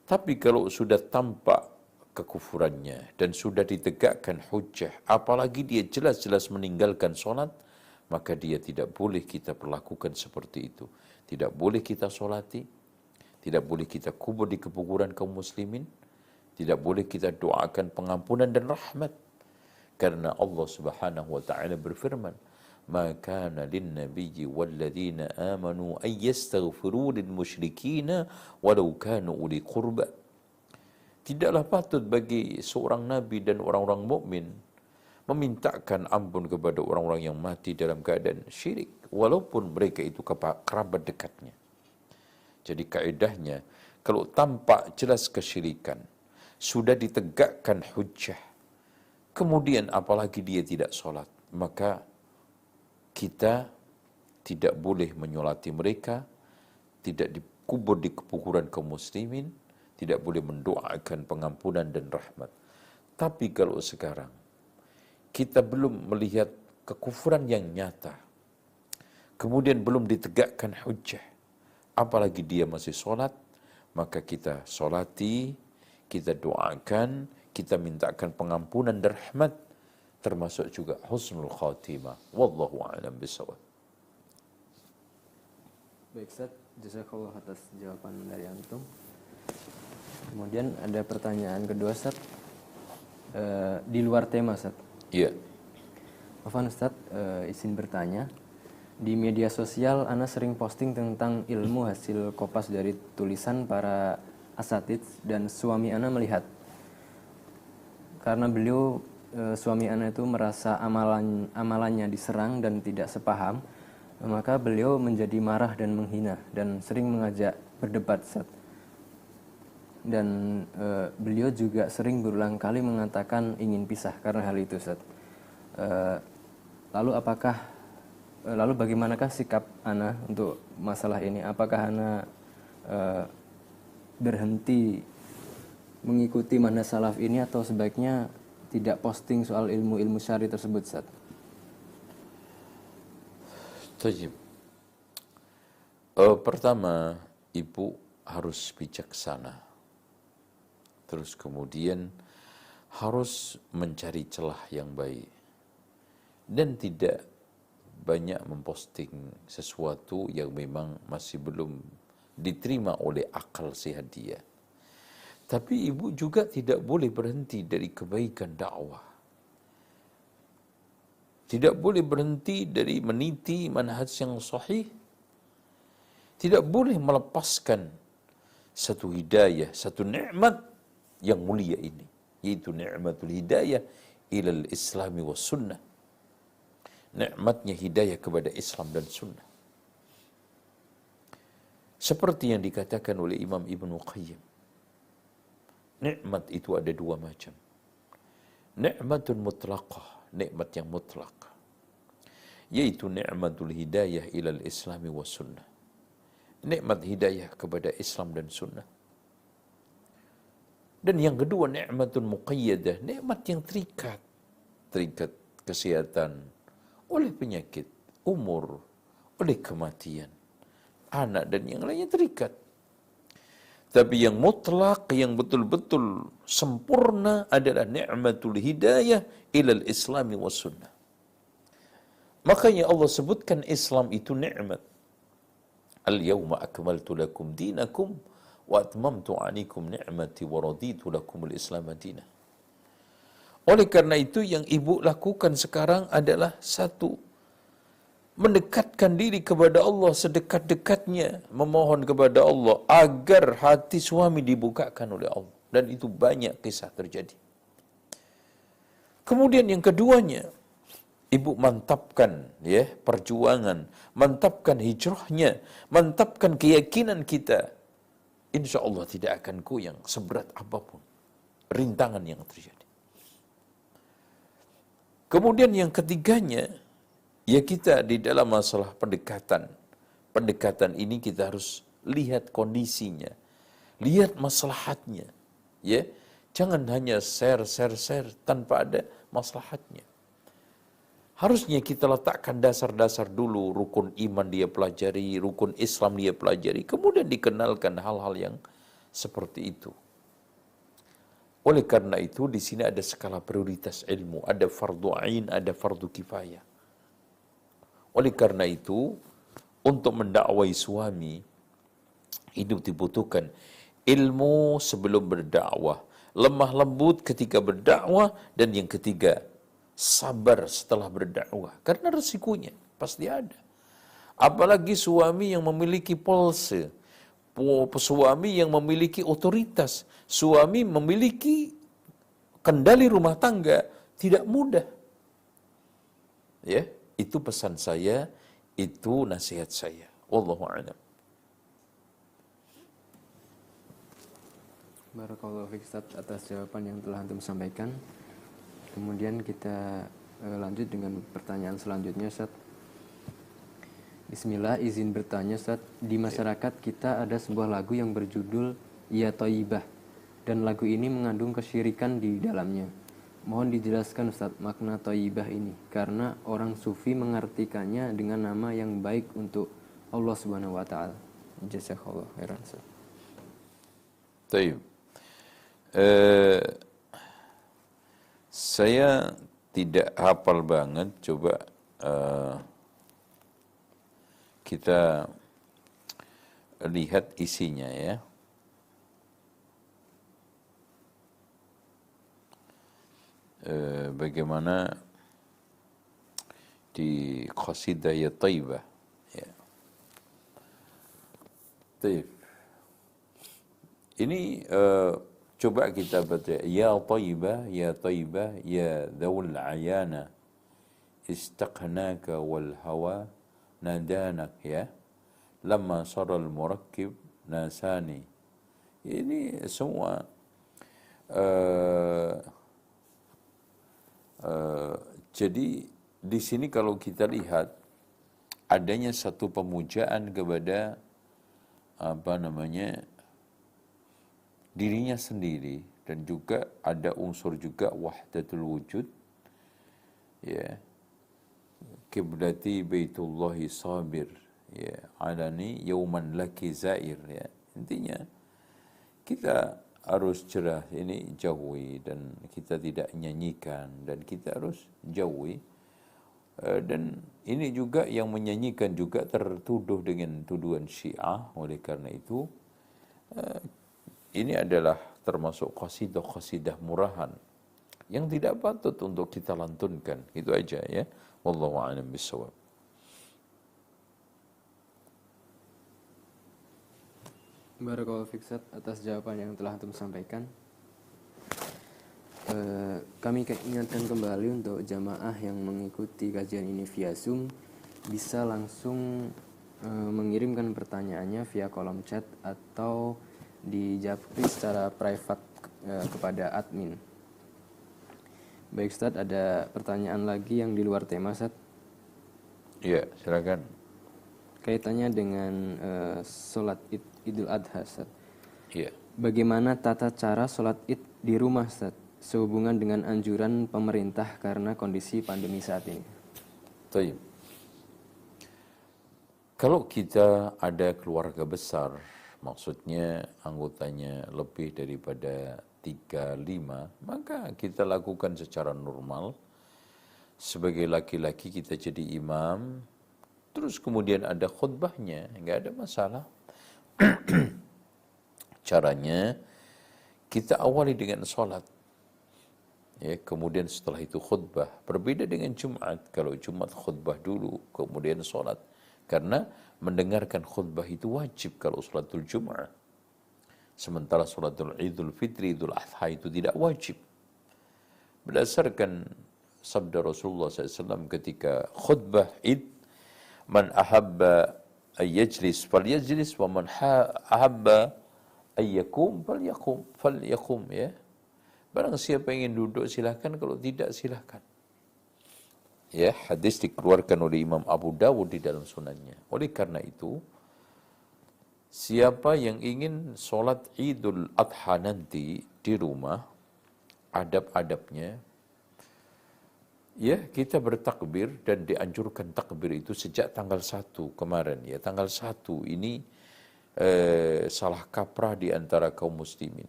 Tapi kalau sudah tampak kekufurannya dan sudah ditegakkan hujjah, apalagi dia jelas-jelas meninggalkan sholat, maka dia tidak boleh kita perlakukan seperti itu. Tidak boleh kita sholati, tidak boleh kita kubur di kuburan kaum muslimin, tidak boleh kita doakan pengampunan dan rahmat. Karena Allah Subhanahu wa taala berfirman, "Ma kana lin-nabiyyi wal-ladzina amanu ay yastaghfiru lil-musyrikina walau kanu uli qurba." Tidaklah patut bagi seorang nabi dan orang-orang mukmin memintakan ampun kepada orang-orang yang mati dalam keadaan syirik, walaupun mereka itu kerabat dekatnya. Jadi kaedahnya, kalau tampak jelas kesyirikan, sudah ditegakkan hujjah, kemudian apalagi dia tidak sholat, maka kita tidak boleh menyolati mereka, tidak dikubur di kuburan kaum muslimin, tidak boleh mendoakan pengampunan dan rahmat. Tapi kalau sekarang kita belum melihat kekufuran yang nyata, kemudian belum ditegakkan hujjah, apalagi dia masih sholat, maka kita sholati, kita doakan, kita mintakan pengampunan dan rahmat, termasuk juga husnul khatimah. Wallahu a'lam bishawab. Baik Ustaz, jazakallah atas jawaban dari antum. Kemudian ada pertanyaan kedua Ustaz, di luar tema Ustaz. Iya. Afwan Ustaz, izin bertanya. Di media sosial Ana sering posting tentang ilmu hasil kopas dari tulisan para asatidz dan suami Ana melihat. Karena beliau suami Ana itu merasa amalannya diserang dan tidak sepaham, maka beliau menjadi marah dan menghina dan sering mengajak berdebat Ustaz. Dan beliau juga sering berulang kali mengatakan ingin pisah karena hal itu Ustaz. Lalu bagaimanakah sikap Ana untuk masalah ini? Apakah Ana berhenti mengikuti manhaj salaf ini atau sebaiknya tidak posting soal ilmu-ilmu syar'i tersebut Ustaz? Tajib. Pertama, ibu harus bijaksana. Terus kemudian harus mencari celah yang baik. Dan tidak banyak memposting sesuatu yang memang masih belum diterima oleh akal sehat dia. Tapi ibu juga tidak boleh berhenti dari kebaikan dakwah. Tidak boleh berhenti dari meniti manhaj yang sahih. Tidak boleh melepaskan satu hidayah, satu nikmat yang mulia ini, yaitu ni'matul hidayah ilal islami was sunnah. Nikmatnya hidayah kepada Islam dan sunnah. Seperti yang dikatakan oleh Imam Ibnu Qayyim, nikmat itu ada dua macam. Nikmatun mutlaqah, nikmat yang mutlak, yaitu nikmatul hidayah ilal islami was sunnah. Nikmat hidayah kepada Islam dan sunnah. Dan yang kedua nikmatun muqayyadah, nikmat yang terikat. Terikat kesehatan oleh penyakit, umur, oleh kematian, anak dan yang lainnya terikat. Tapi yang mutlak, yang betul-betul sempurna adalah ni'matul hidayah ilal islami was sunnah. Makanya Allah sebutkan Islam itu nikmat. Al-yawma akmaltu lakum dinakum wa atmamtu 'alaikum ni'mati wa raditu lakum al-islam madinah. Oleh karena itu yang ibu lakukan sekarang adalah satu, mendekatkan diri kepada Allah sedekat-dekatnya, memohon kepada Allah agar hati suami dibukakan oleh Allah. Dan itu banyak kisah terjadi. Kemudian yang keduanya, ibu mantapkan ya perjuangan, mantapkan hijrahnya, mantapkan keyakinan kita. Insya Allah tidak akan goyang seberat apapun rintangan yang terjadi. Kemudian yang ketiganya, ya kita di dalam masalah pendekatan. Pendekatan ini kita harus lihat kondisinya, lihat maslahatnya. Ya, jangan hanya share tanpa ada maslahatnya. Harusnya kita letakkan dasar-dasar dulu, rukun iman dia pelajari, rukun Islam dia pelajari, kemudian dikenalkan hal-hal yang seperti itu. Oleh karena itu di sini ada skala prioritas ilmu, ada fardu ain, ada fardu kifayah. Oleh karena itu untuk mendakwai suami itu dibutuhkan ilmu sebelum berdakwah, lemah lembut ketika berdakwah, dan yang ketiga sabar setelah berdakwah, karena resikonya pasti ada. Apalagi suami yang memiliki polse, suami yang memiliki otoritas, suami memiliki kendali rumah tangga, tidak mudah. Ya, itu pesan saya, itu nasihat saya. Wallahu a'lam. Barakallahu fiik Ustaz atas jawaban yang telah antum sampaikan. Kemudian kita lanjut dengan pertanyaan selanjutnya Ustaz. Bismillah, izin bertanya Ustaz, di masyarakat kita ada sebuah lagu yang berjudul Ya Thayyibah, dan lagu ini mengandung kesyirikan di dalamnya. Mohon dijelaskan Ustaz makna Thayyibah ini, karena orang sufi mengartikannya dengan nama yang baik untuk Allah Subhanahu wa taala. Jazakallahu khairan Ustaz. Baik. Saya tidak hafal banget, coba kita lihat isinya ya. Bagaimana di qasidah Ya Thayyibah ya. Taib. Ini coba kita baca Ya Thayyibah, Ya Thayyibah, Ya Dhawul Ayana istaqnaka wal hawa nadanak ya lama saral murakkib nasani. Ini semua jadi di sini kalau kita lihat adanya satu pemujaan kepada dirinya sendiri, dan juga ada unsur juga wahdatul wujud ya. Kiblati baitullahi sabir ya alani yauman laki zair ya. Intinya kita harus cerah, ini jauhi, dan kita tidak nyanyikan, dan kita harus jauhi. Dan ini juga yang menyanyikan juga tertuduh dengan tuduhan Syiah. Oleh karena itu ini adalah termasuk qasidah-qasidah murahan yang tidak patut untuk kita lantunkan. Itu aja ya. Wallahu a'lam bishawab. Barakallahu fiik Ustaz atas jawaban yang telah antum sampaikan. Kami ingatkan kembali untuk jamaah yang mengikuti kajian ini via Zoom bisa langsung mengirimkan pertanyaannya via kolom chat atau dijawab secara private kepada admin. Baik Ustaz, ada pertanyaan lagi yang di luar tema Ustaz. Ya, silakan. Kaitannya dengan sholat Idul Adha Ustaz. Ya. Bagaimana tata cara sholat Id di rumah Ustaz, sehubungan dengan anjuran pemerintah karena kondisi pandemi saat ini? Baik. Kalau kita ada keluarga besar, maksudnya anggotanya lebih daripada 3-5, maka kita lakukan secara normal. Sebagai laki-laki kita jadi imam, terus kemudian ada khutbahnya, nggak ada masalah. Caranya, kita awali dengan sholat. Ya, kemudian setelah itu khutbah. Berbeda dengan Jumat. Kalau Jumat khutbah dulu, kemudian sholat. Karena mendengarkan khutbah itu wajib kalau sholatul Jumat. Sementara sholatul Idul Fitri, Idul Adha itu tidak wajib. Berdasarkan sabda Rasulullah SAW ketika khutbah Id, man ahabba ayyajlis falyajlis wa man ahabba ayyakum falyakum, ya. Barang siapa ingin duduk silakan, kalau tidak silakan. Ya, hadis dikeluarkan oleh Imam Abu Dawud di dalam sunannya. Oleh karena itu, siapa yang ingin sholat Idul Adha nanti di rumah, adab-adabnya, ya kita bertakbir, dan dianjurkan takbir itu sejak tanggal 1 kemarin. Ya, tanggal 1 ini salah kaprah di antara kaum muslimin.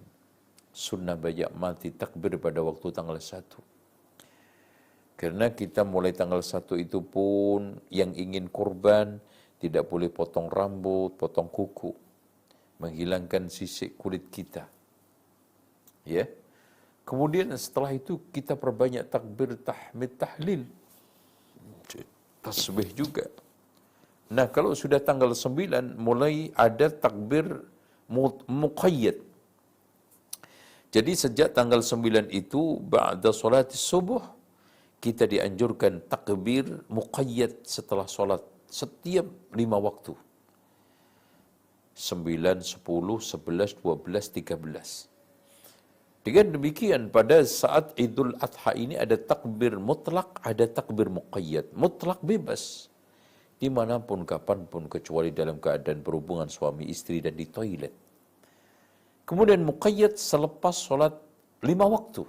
Sunnah banyak mati takbir pada waktu tanggal 1. Karena kita mulai tanggal 1 itu pun yang ingin kurban tidak boleh potong rambut, potong kuku, menghilangkan sisik kulit kita. Ya. Kemudian setelah itu kita perbanyak takbir, tahmid, tahlil, tasbih juga. Nah, kalau sudah tanggal 9 mulai ada takbir muqayyad. Jadi sejak tanggal 9 itu ba'da salat subuh kita dianjurkan takbir muqayyad setelah solat setiap 5 waktu. 9, 10, 11, 12, 13. Dengan demikian pada saat Idul Adha ini ada takbir mutlak, ada takbir muqayyad. Mutlak bebas. Dimanapun, kapanpun, kecuali dalam keadaan berhubungan suami istri dan di toilet. Kemudian muqayyad selepas solat 5 waktu.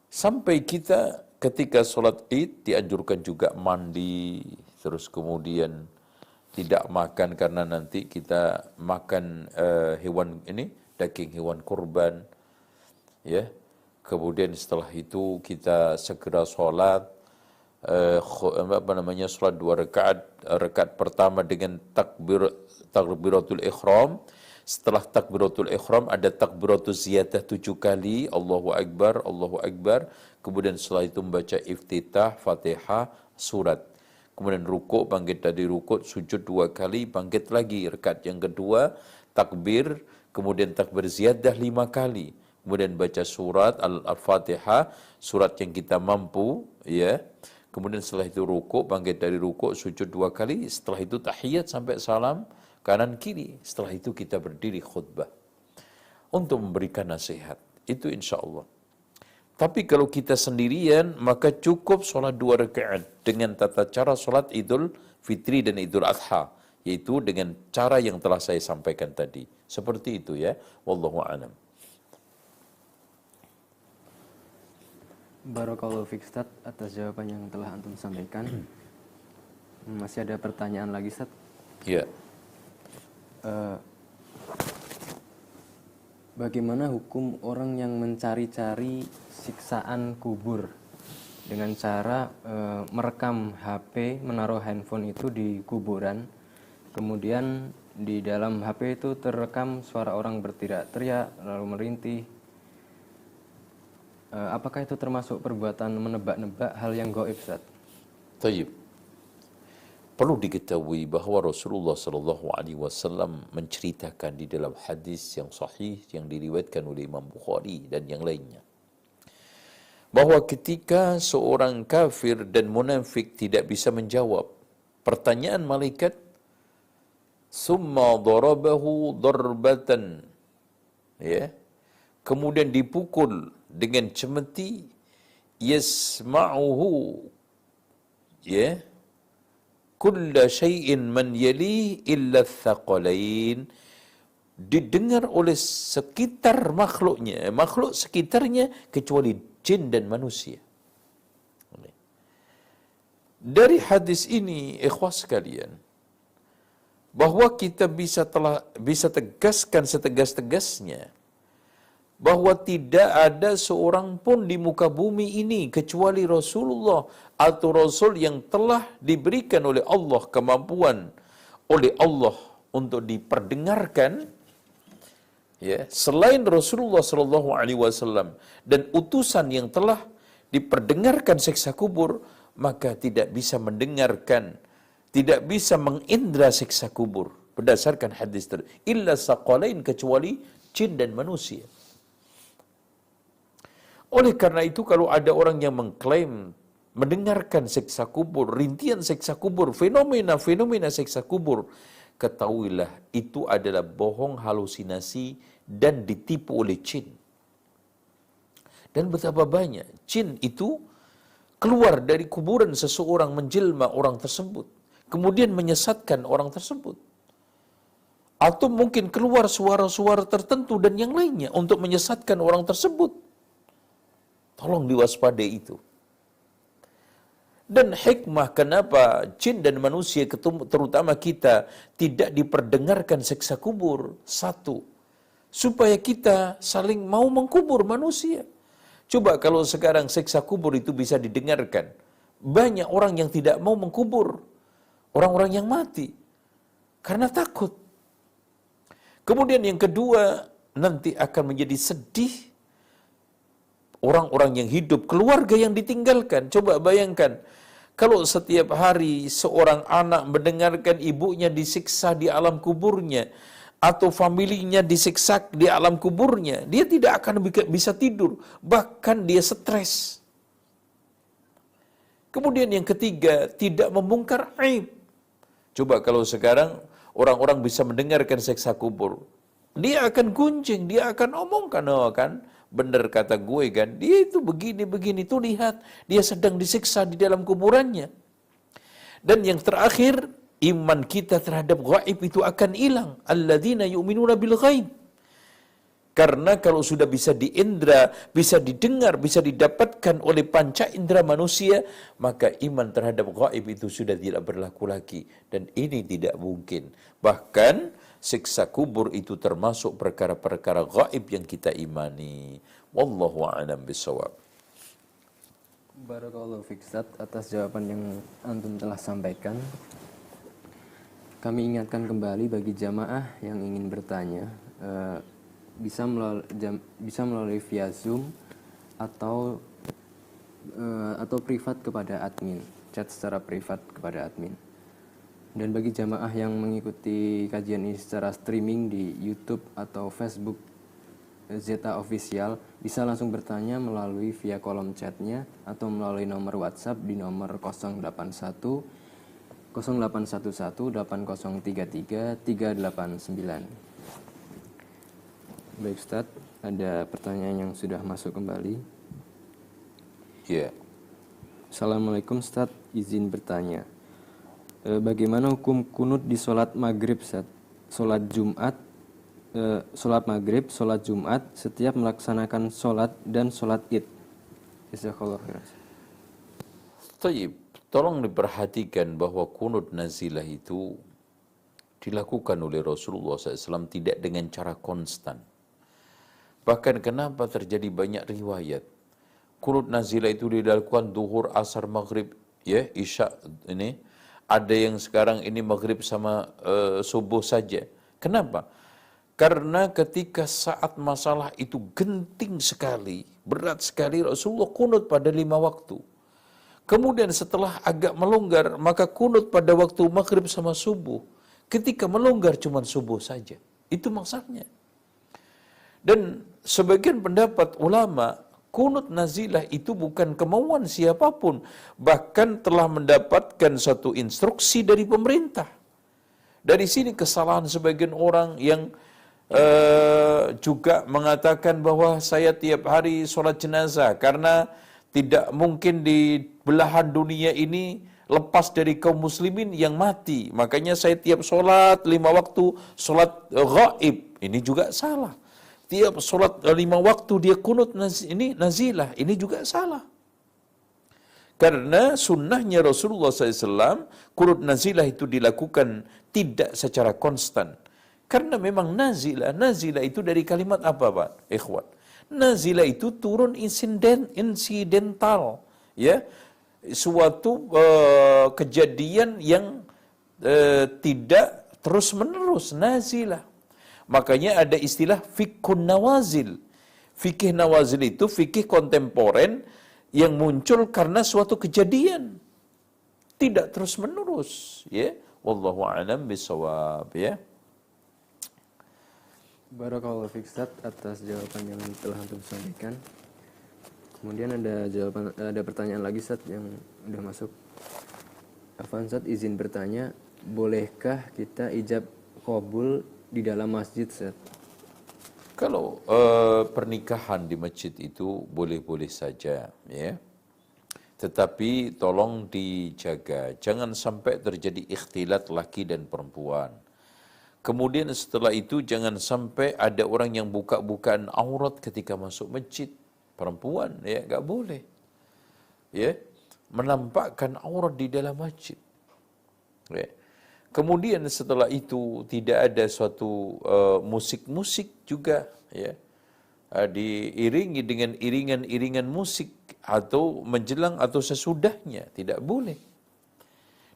Sampai kita ketika sholat Id dianjurkan juga mandi, terus kemudian tidak makan karena nanti kita makan hewan ini, daging hewan kurban, ya. Kemudian setelah itu kita segera sholat, sholat 2 rakaat, rakaat pertama dengan takbiratul ihram. Setelah takbiratul ihram ada takbiratul ziyadah 7 kali, Allahu Akbar, Allahu Akbar. Kemudian setelah itu membaca iftitah, Fatihah, surat. Kemudian rukuk, bangkit dari rukuk, sujud 2 kali, bangkit lagi. Rakaat yang kedua, takbir, kemudian takbir ziyadah 5 kali. Kemudian baca surat Al-Fatihah, surat yang kita mampu, ya. Kemudian setelah itu rukuk, bangkit dari rukuk, sujud 2 kali. Setelah itu tahiyat sampai salam, kanan kiri. Setelah itu kita berdiri khutbah untuk memberikan nasihat. Itu insya Allah. Tapi kalau kita sendirian, maka cukup sholat 2 rakaat dengan tata cara sholat Idul Fitri dan Idul Adha, yaitu dengan cara yang telah saya sampaikan tadi. Seperti itu ya. Wallahu a'lam. Barakallahu fiik Ustaz atas jawaban yang telah antum sampaikan. Masih ada pertanyaan lagi Ustaz? Ya. Bagaimana hukum orang yang mencari-cari siksaan kubur dengan cara merekam HP, menaruh handphone itu di kuburan, kemudian di dalam HP itu terekam suara orang berteriak-teriak lalu merintih. Apakah itu termasuk perbuatan menebak-nebak hal yang gaib, Ustaz? Tayyib. Perlu diketahui bahwa Rasulullah SAW menceritakan di dalam hadis yang sahih yang diriwayatkan oleh Imam Bukhari dan yang lainnya, bahwa ketika seorang kafir dan munafik tidak bisa menjawab pertanyaan malaikat, summa darabahu darbatan, ya, kemudian dipukul dengan cemeti, yasma'uhu, ya, kulla syai'in man yali illa thaqalain, didengar oleh sekitar makhluknya, makhluk sekitarnya kecuali jin dan manusia. Dari hadis ini, ikhwas sekalian, bahwa kita bisa tegaskan setegas-tegasnya bahwa tidak ada seorang pun di muka bumi ini kecuali Rasulullah atau Rasul yang telah diberikan oleh Allah kemampuan oleh Allah untuk diperdengarkan, ya, selain Rasulullah sallallahu alaihi wasallam dan utusan yang telah diperdengarkan siksa kubur, maka tidak bisa mendengarkan, tidak bisa mengindra siksa kubur berdasarkan hadis tadi, illa saqalain, kecuali jin dan manusia. Oleh karena itu, kalau ada orang yang mengklaim mendengarkan siksa kubur, rintian siksa kubur, fenomena-fenomena siksa kubur, ketahuilah itu adalah bohong, halusinasi, dan ditipu oleh jin. Dan betapa banyak jin itu keluar dari kuburan seseorang, menjelma orang tersebut, kemudian menyesatkan orang tersebut. Atau mungkin keluar suara-suara tertentu dan yang lainnya untuk menyesatkan orang tersebut. Tolong diwaspadai itu. Dan hikmah kenapa jin dan manusia, terutama kita, tidak diperdengarkan siksa kubur. Satu, supaya kita saling mau mengkubur manusia. Coba kalau sekarang siksa kubur itu bisa didengarkan, banyak orang yang tidak mau mengkubur orang-orang yang mati karena takut. Kemudian yang kedua, nanti akan menjadi sedih orang-orang yang hidup, keluarga yang ditinggalkan. Coba bayangkan, kalau setiap hari seorang anak mendengarkan ibunya disiksa di alam kuburnya, atau familinya disiksa di alam kuburnya, dia tidak akan bisa tidur, bahkan dia stres. Kemudian yang ketiga, tidak membongkar aib. Coba kalau sekarang orang-orang bisa mendengarkan siksa kubur, dia akan gunjing, dia akan omongkan, oh kan, benar kata gue kan, dia itu begini-begini, tuh lihat, dia sedang disiksa di dalam kuburannya. Dan yang terakhir, iman kita terhadap gaib itu akan hilang. Alladzina yu'minuna bil ghaib. Karena kalau sudah bisa diindra, bisa didengar, bisa didapatkan oleh panca indera manusia, maka iman terhadap gaib itu sudah tidak berlaku lagi. Dan ini tidak mungkin. Bahkan siksa kubur itu termasuk perkara-perkara gaib yang kita imani. Wallahu a'lam bishawab. Barakallahu fiik Ustaz atas jawaban yang antum telah sampaikan. Kami ingatkan kembali bagi jamaah yang ingin bertanya, bisa melalui via Zoom atau privat kepada admin, chat secara privat kepada admin. Dan bagi jamaah yang mengikuti kajian ini secara streaming di YouTube atau Facebook Zeta Official, bisa langsung bertanya melalui via kolom chatnya atau melalui nomor WhatsApp di nomor 081 0811 8033 389. Baik Ustaz, ada pertanyaan yang sudah masuk kembali. Ya. Assalamualaikum Ustaz, izin bertanya. Bagaimana hukum kunut di sholat maghrib Ustaz? Sholat maghrib, sholat Jumat, setiap melaksanakan sholat dan sholat id. Jazakallahu khairan. Taib, tolong diperhatikan bahwa kunut nazilah itu dilakukan oleh Rasulullah SAW tidak dengan cara konstan. Bahkan kenapa terjadi banyak riwayat kunut nazilah itu dilakukan duhur, asar, maghrib, ya, isya ini. Ada yang sekarang ini maghrib sama subuh saja. Kenapa? Karena ketika saat masalah itu genting sekali, berat sekali, Rasulullah kunut pada 5 waktu. Kemudian setelah agak melonggar, maka kunut pada waktu maghrib sama subuh. Ketika melonggar cuma subuh saja. Itu maksudnya. Dan sebagian pendapat ulama, kunut nazilah itu bukan kemauan siapapun, bahkan telah mendapatkan satu instruksi dari pemerintah. Dari sini kesalahan sebagian orang yang juga mengatakan bahwa saya tiap hari sholat jenazah karena tidak mungkin di belahan dunia ini lepas dari kaum muslimin yang mati. Makanya saya tiap sholat 5 waktu, sholat ghaib. Ini juga salah. Tiap sholat 5 waktu dia kunut ini nazilah. Ini juga salah. Karena sunnahnya Rasulullah SAW, kunut nazilah itu dilakukan tidak secara konstan. Karena memang nazilah itu dari kalimat apa Pak? Ikhwan. Nazilah itu turun insidental. Ya, suatu kejadian yang tidak terus-menerus, nazilah. Makanya ada istilah fikhun nawazil. Fikih nawazil itu fikih kontemporer yang muncul karena suatu kejadian. Tidak terus-menerus, ya. Wallahu a'lam bishawab, ya. Barakallahu fiik Ustaz atas jawaban yang telah antum sampaikan. Kemudian ada pertanyaan lagi Ustaz yang udah masuk. Afwan Ustaz, izin bertanya, bolehkah kita ijab qabul di dalam masjid Ustaz? Kalau pernikahan di masjid itu boleh-boleh saja, ya. Tetapi tolong dijaga, jangan sampai terjadi ikhtilat laki dan perempuan. Kemudian setelah itu jangan sampai ada orang yang buka-bukaan aurat ketika masuk masjid. Perempuan, ya, enggak boleh. Ya, menampakkan aurat di dalam masjid. Ya. Kemudian setelah itu tidak ada suatu musik-musik juga, ya. Diiringi dengan iringan-iringan musik atau menjelang atau sesudahnya, tidak boleh.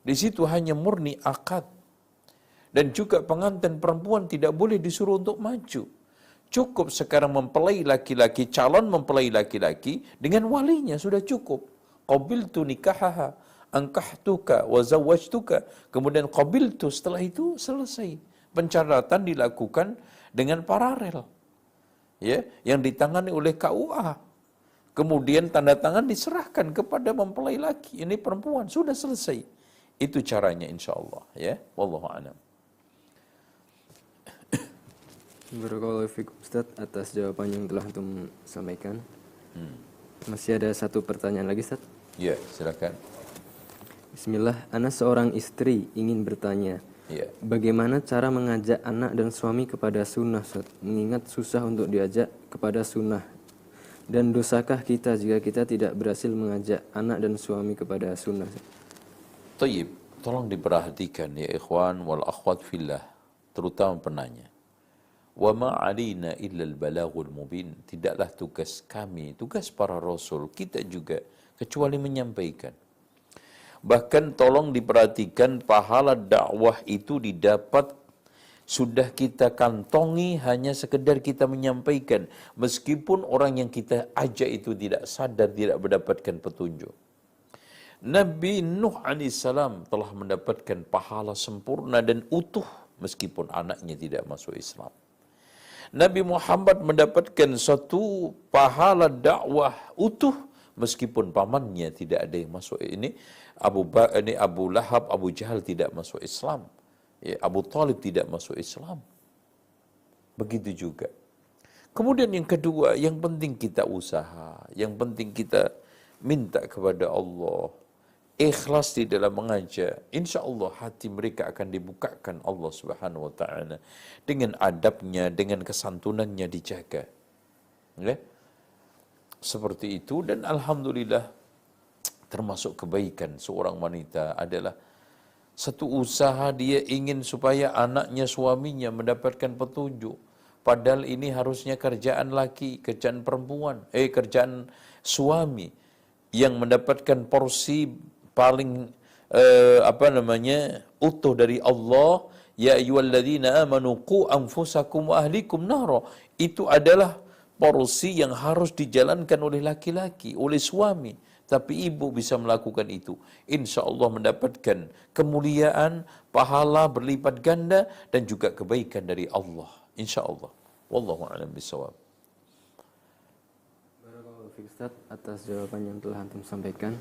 Di situ hanya murni akad. Dan juga pengantin perempuan tidak boleh disuruh untuk maju. Cukup sekarang mempelai laki-laki, calon mempelai laki-laki dengan walinya sudah cukup. Qabiltu nikahaha, ankahtuka wa zawwajtuka. Kemudian qabiltu, setelah itu selesai. Pencatatan dilakukan dengan paralel. Ya, yang ditangani oleh KUA. Kemudian tanda tangan diserahkan kepada mempelai laki, ini perempuan, sudah selesai. Itu caranya insyaallah, ya. Wallahu a'lam. Barakallahu fiik Ustaz atas jawaban yang telah antum sampaikan. Masih ada satu pertanyaan lagi Ustaz. Ya, silakan. Bismillah, ana seorang istri ingin bertanya. Ya. Bagaimana cara mengajak anak dan suami kepada sunnah Ustaz? Mengingat susah untuk diajak kepada sunnah. Dan dosakah kita jika kita tidak berhasil mengajak anak dan suami kepada sunnah? Tayyib, tolong diperhatikan ya ikhwan wal akhwat fillah, terutama penanya. Wa ma 'alaina illa al-balaghul mubin. Tidaklah tugas kami, tugas para rasul, kita juga kecuali menyampaikan. Bahkan tolong diperhatikan, pahala dakwah itu didapat sudah kita kantongi hanya sekedar kita menyampaikan, meskipun orang yang kita ajak itu tidak sadar, tidak mendapatkan petunjuk. Nabi Nuh alaihissalam telah mendapatkan pahala sempurna dan utuh meskipun anaknya tidak masuk Islam. Nabi Muhammad mendapatkan satu pahala dakwah utuh meskipun pamannya tidak ada yang masuk. Ini Abu Lahab, Abu Jahal tidak masuk Islam. Ya, Abu Talib tidak masuk Islam. Begitu juga. Kemudian yang kedua, yang penting kita usaha, yang penting kita minta kepada Allah, ikhlas di dalam mengajak. Insya Allah hati mereka akan dibukakan Allah Subhanahu Wa Taala dengan adabnya, dengan kesantunannya dijaga. Ya? Seperti itu, dan alhamdulillah termasuk kebaikan seorang wanita adalah satu usaha dia ingin supaya anaknya, suaminya mendapatkan petunjuk. Padahal ini harusnya kerjaan laki, kerjaan perempuan, kerjaan suami yang mendapatkan porsi paling utuh dari Allah. Ya ayyuhalladzina amanu qu anfusakum wa ahlikum nara. Itu adalah porsi yang harus dijalankan oleh laki-laki, oleh suami. Tapi ibu bisa melakukan itu, insya Allah mendapatkan kemuliaan, pahala berlipat ganda, dan juga kebaikan dari Allah, insya Allah. Wallahu a'lam bishawab. Barakallahu fiik Ustaz atas jawaban yang telah antum sampaikan.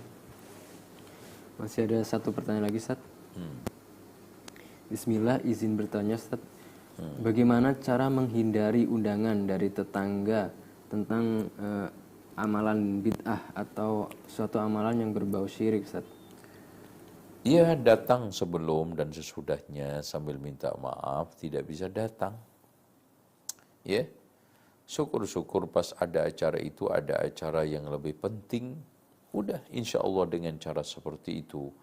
Masih ada satu pertanyaan lagi Ustaz. Bismillah, izin bertanya Ustaz. Bagaimana cara menghindari undangan dari tetangga tentang amalan bid'ah atau suatu amalan yang berbau syirik, Ustaz? Ia datang sebelum dan sesudahnya sambil minta maaf tidak bisa datang. Ya, syukur-syukur pas ada acara itu ada acara yang lebih penting. Udah, insya Allah dengan cara seperti itu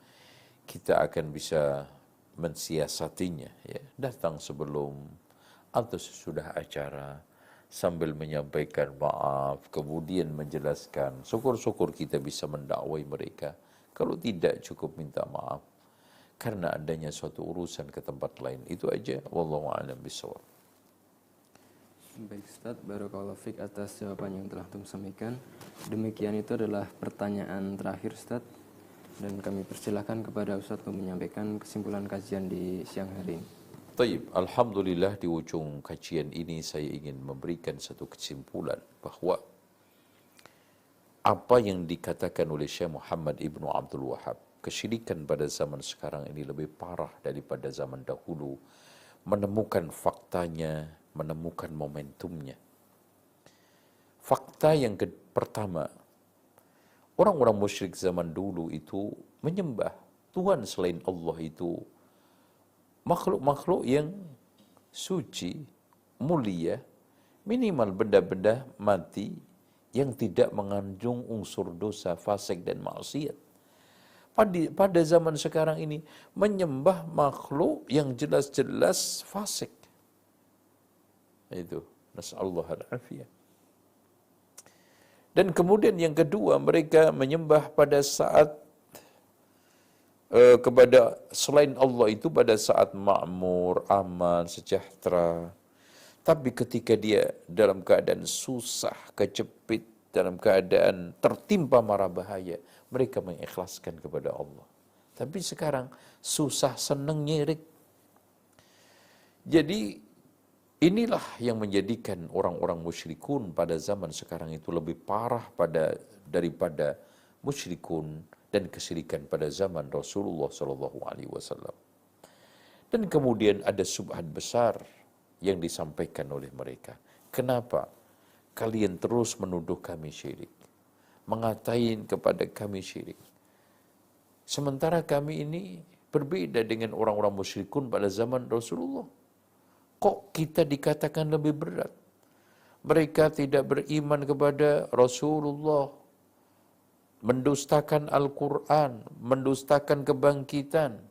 kita akan bisa mensiasatinya. Ya, datang sebelum atau sesudah acara sambil menyampaikan maaf, kemudian menjelaskan. Syukur-syukur kita bisa mendakwai mereka. Kalau tidak cukup minta maaf karena adanya suatu urusan ke tempat lain. Itu aja. Wallahu a'lam bishawab. Baik Ustaz, barakallahu fiik atas jawaban yang telah Antum sampaikan. Demikian itu adalah pertanyaan terakhir Ustaz, dan kami persilahkan kepada Ustaz untuk menyampaikan kesimpulan kajian di siang hari ini. Taib, alhamdulillah di ujung kajian ini saya ingin memberikan satu kesimpulan bahwa apa yang dikatakan oleh Syekh Muhammad Ibnu Abdul Wahab, kesyirikan pada zaman sekarang ini lebih parah daripada zaman dahulu. Menemukan faktanya, menemukan momentumnya. Fakta yang pertama, orang-orang musyrik zaman dulu itu menyembah Tuhan selain Allah itu makhluk-makhluk yang suci, mulia, minimal benda-benda mati yang tidak mengandung unsur dosa, fasik dan maksiat. Pada zaman sekarang ini menyembah makhluk yang jelas-jelas fasik. Itu, nas'allahu al-afiyah. Dan kemudian yang kedua, mereka menyembah pada saat kepada selain Allah itu pada saat makmur, aman, sejahtera. Tapi ketika dia dalam keadaan susah, kejepit, dalam keadaan tertimpa mara bahaya, mereka mengikhlaskan kepada Allah. Tapi sekarang susah, senang, nyirik. Jadi inilah yang menjadikan orang-orang musyrikun pada zaman sekarang itu lebih parah daripada musyrikun dan kesyirikan pada zaman Rasulullah SAW. Dan kemudian ada subhat besar yang disampaikan oleh mereka. Kenapa kalian terus menuduh kami syirik? Mengatain kepada kami syirik. Sementara kami ini berbeda dengan orang-orang musyrikun pada zaman Rasulullah. Kok kita dikatakan lebih berat? Mereka tidak beriman kepada Rasulullah, mendustakan Al-Quran, mendustakan kebangkitan,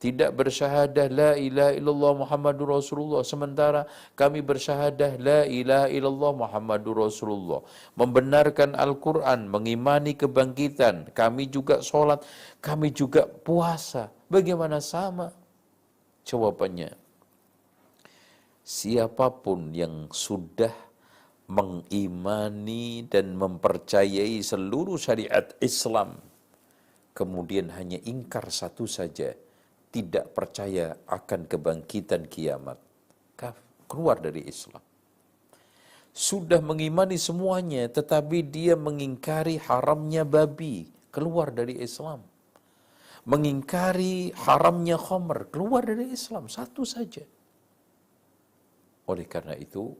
tidak bersyahadah la ilaha illallah Muhammadur Rasulullah, sementara kami bersyahadah la ilaha illallah Muhammadur Rasulullah, membenarkan Al-Quran, mengimani kebangkitan, kami juga sholat, kami juga puasa. Bagaimana sama? Jawabannya, siapapun yang sudah mengimani dan mempercayai seluruh syariat Islam, kemudian hanya ingkar satu saja, tidak percaya akan kebangkitan kiamat, keluar dari Islam. Sudah mengimani semuanya, tetapi dia mengingkari haramnya babi, keluar dari Islam. Mengingkari haramnya khamr, keluar dari Islam, satu saja. Oleh karena itu,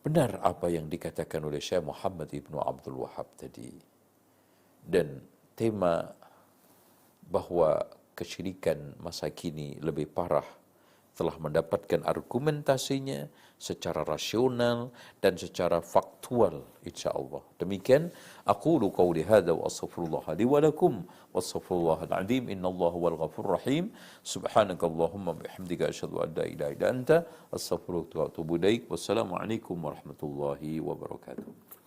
benar apa yang dikatakan oleh Syekh Muhammad Ibnu Abdul Wahab tadi. Dan tema bahwa kesyirikan masa kini lebih parah telah mendapatkan argumentasinya secara rasional dan secara faktual, insyaallah. Demikian aqulu qawli hadza wa astaghfirullah li wa lakum wastaghfirullahal azim innallaha huwal ghafurur rahim. Subhanakallahumma bihamdika asyhadu an la ilaha illa anta astaghfiruka wa atubu ilaik. Wassalamu alaikum warahmatullahi wabarakatuh.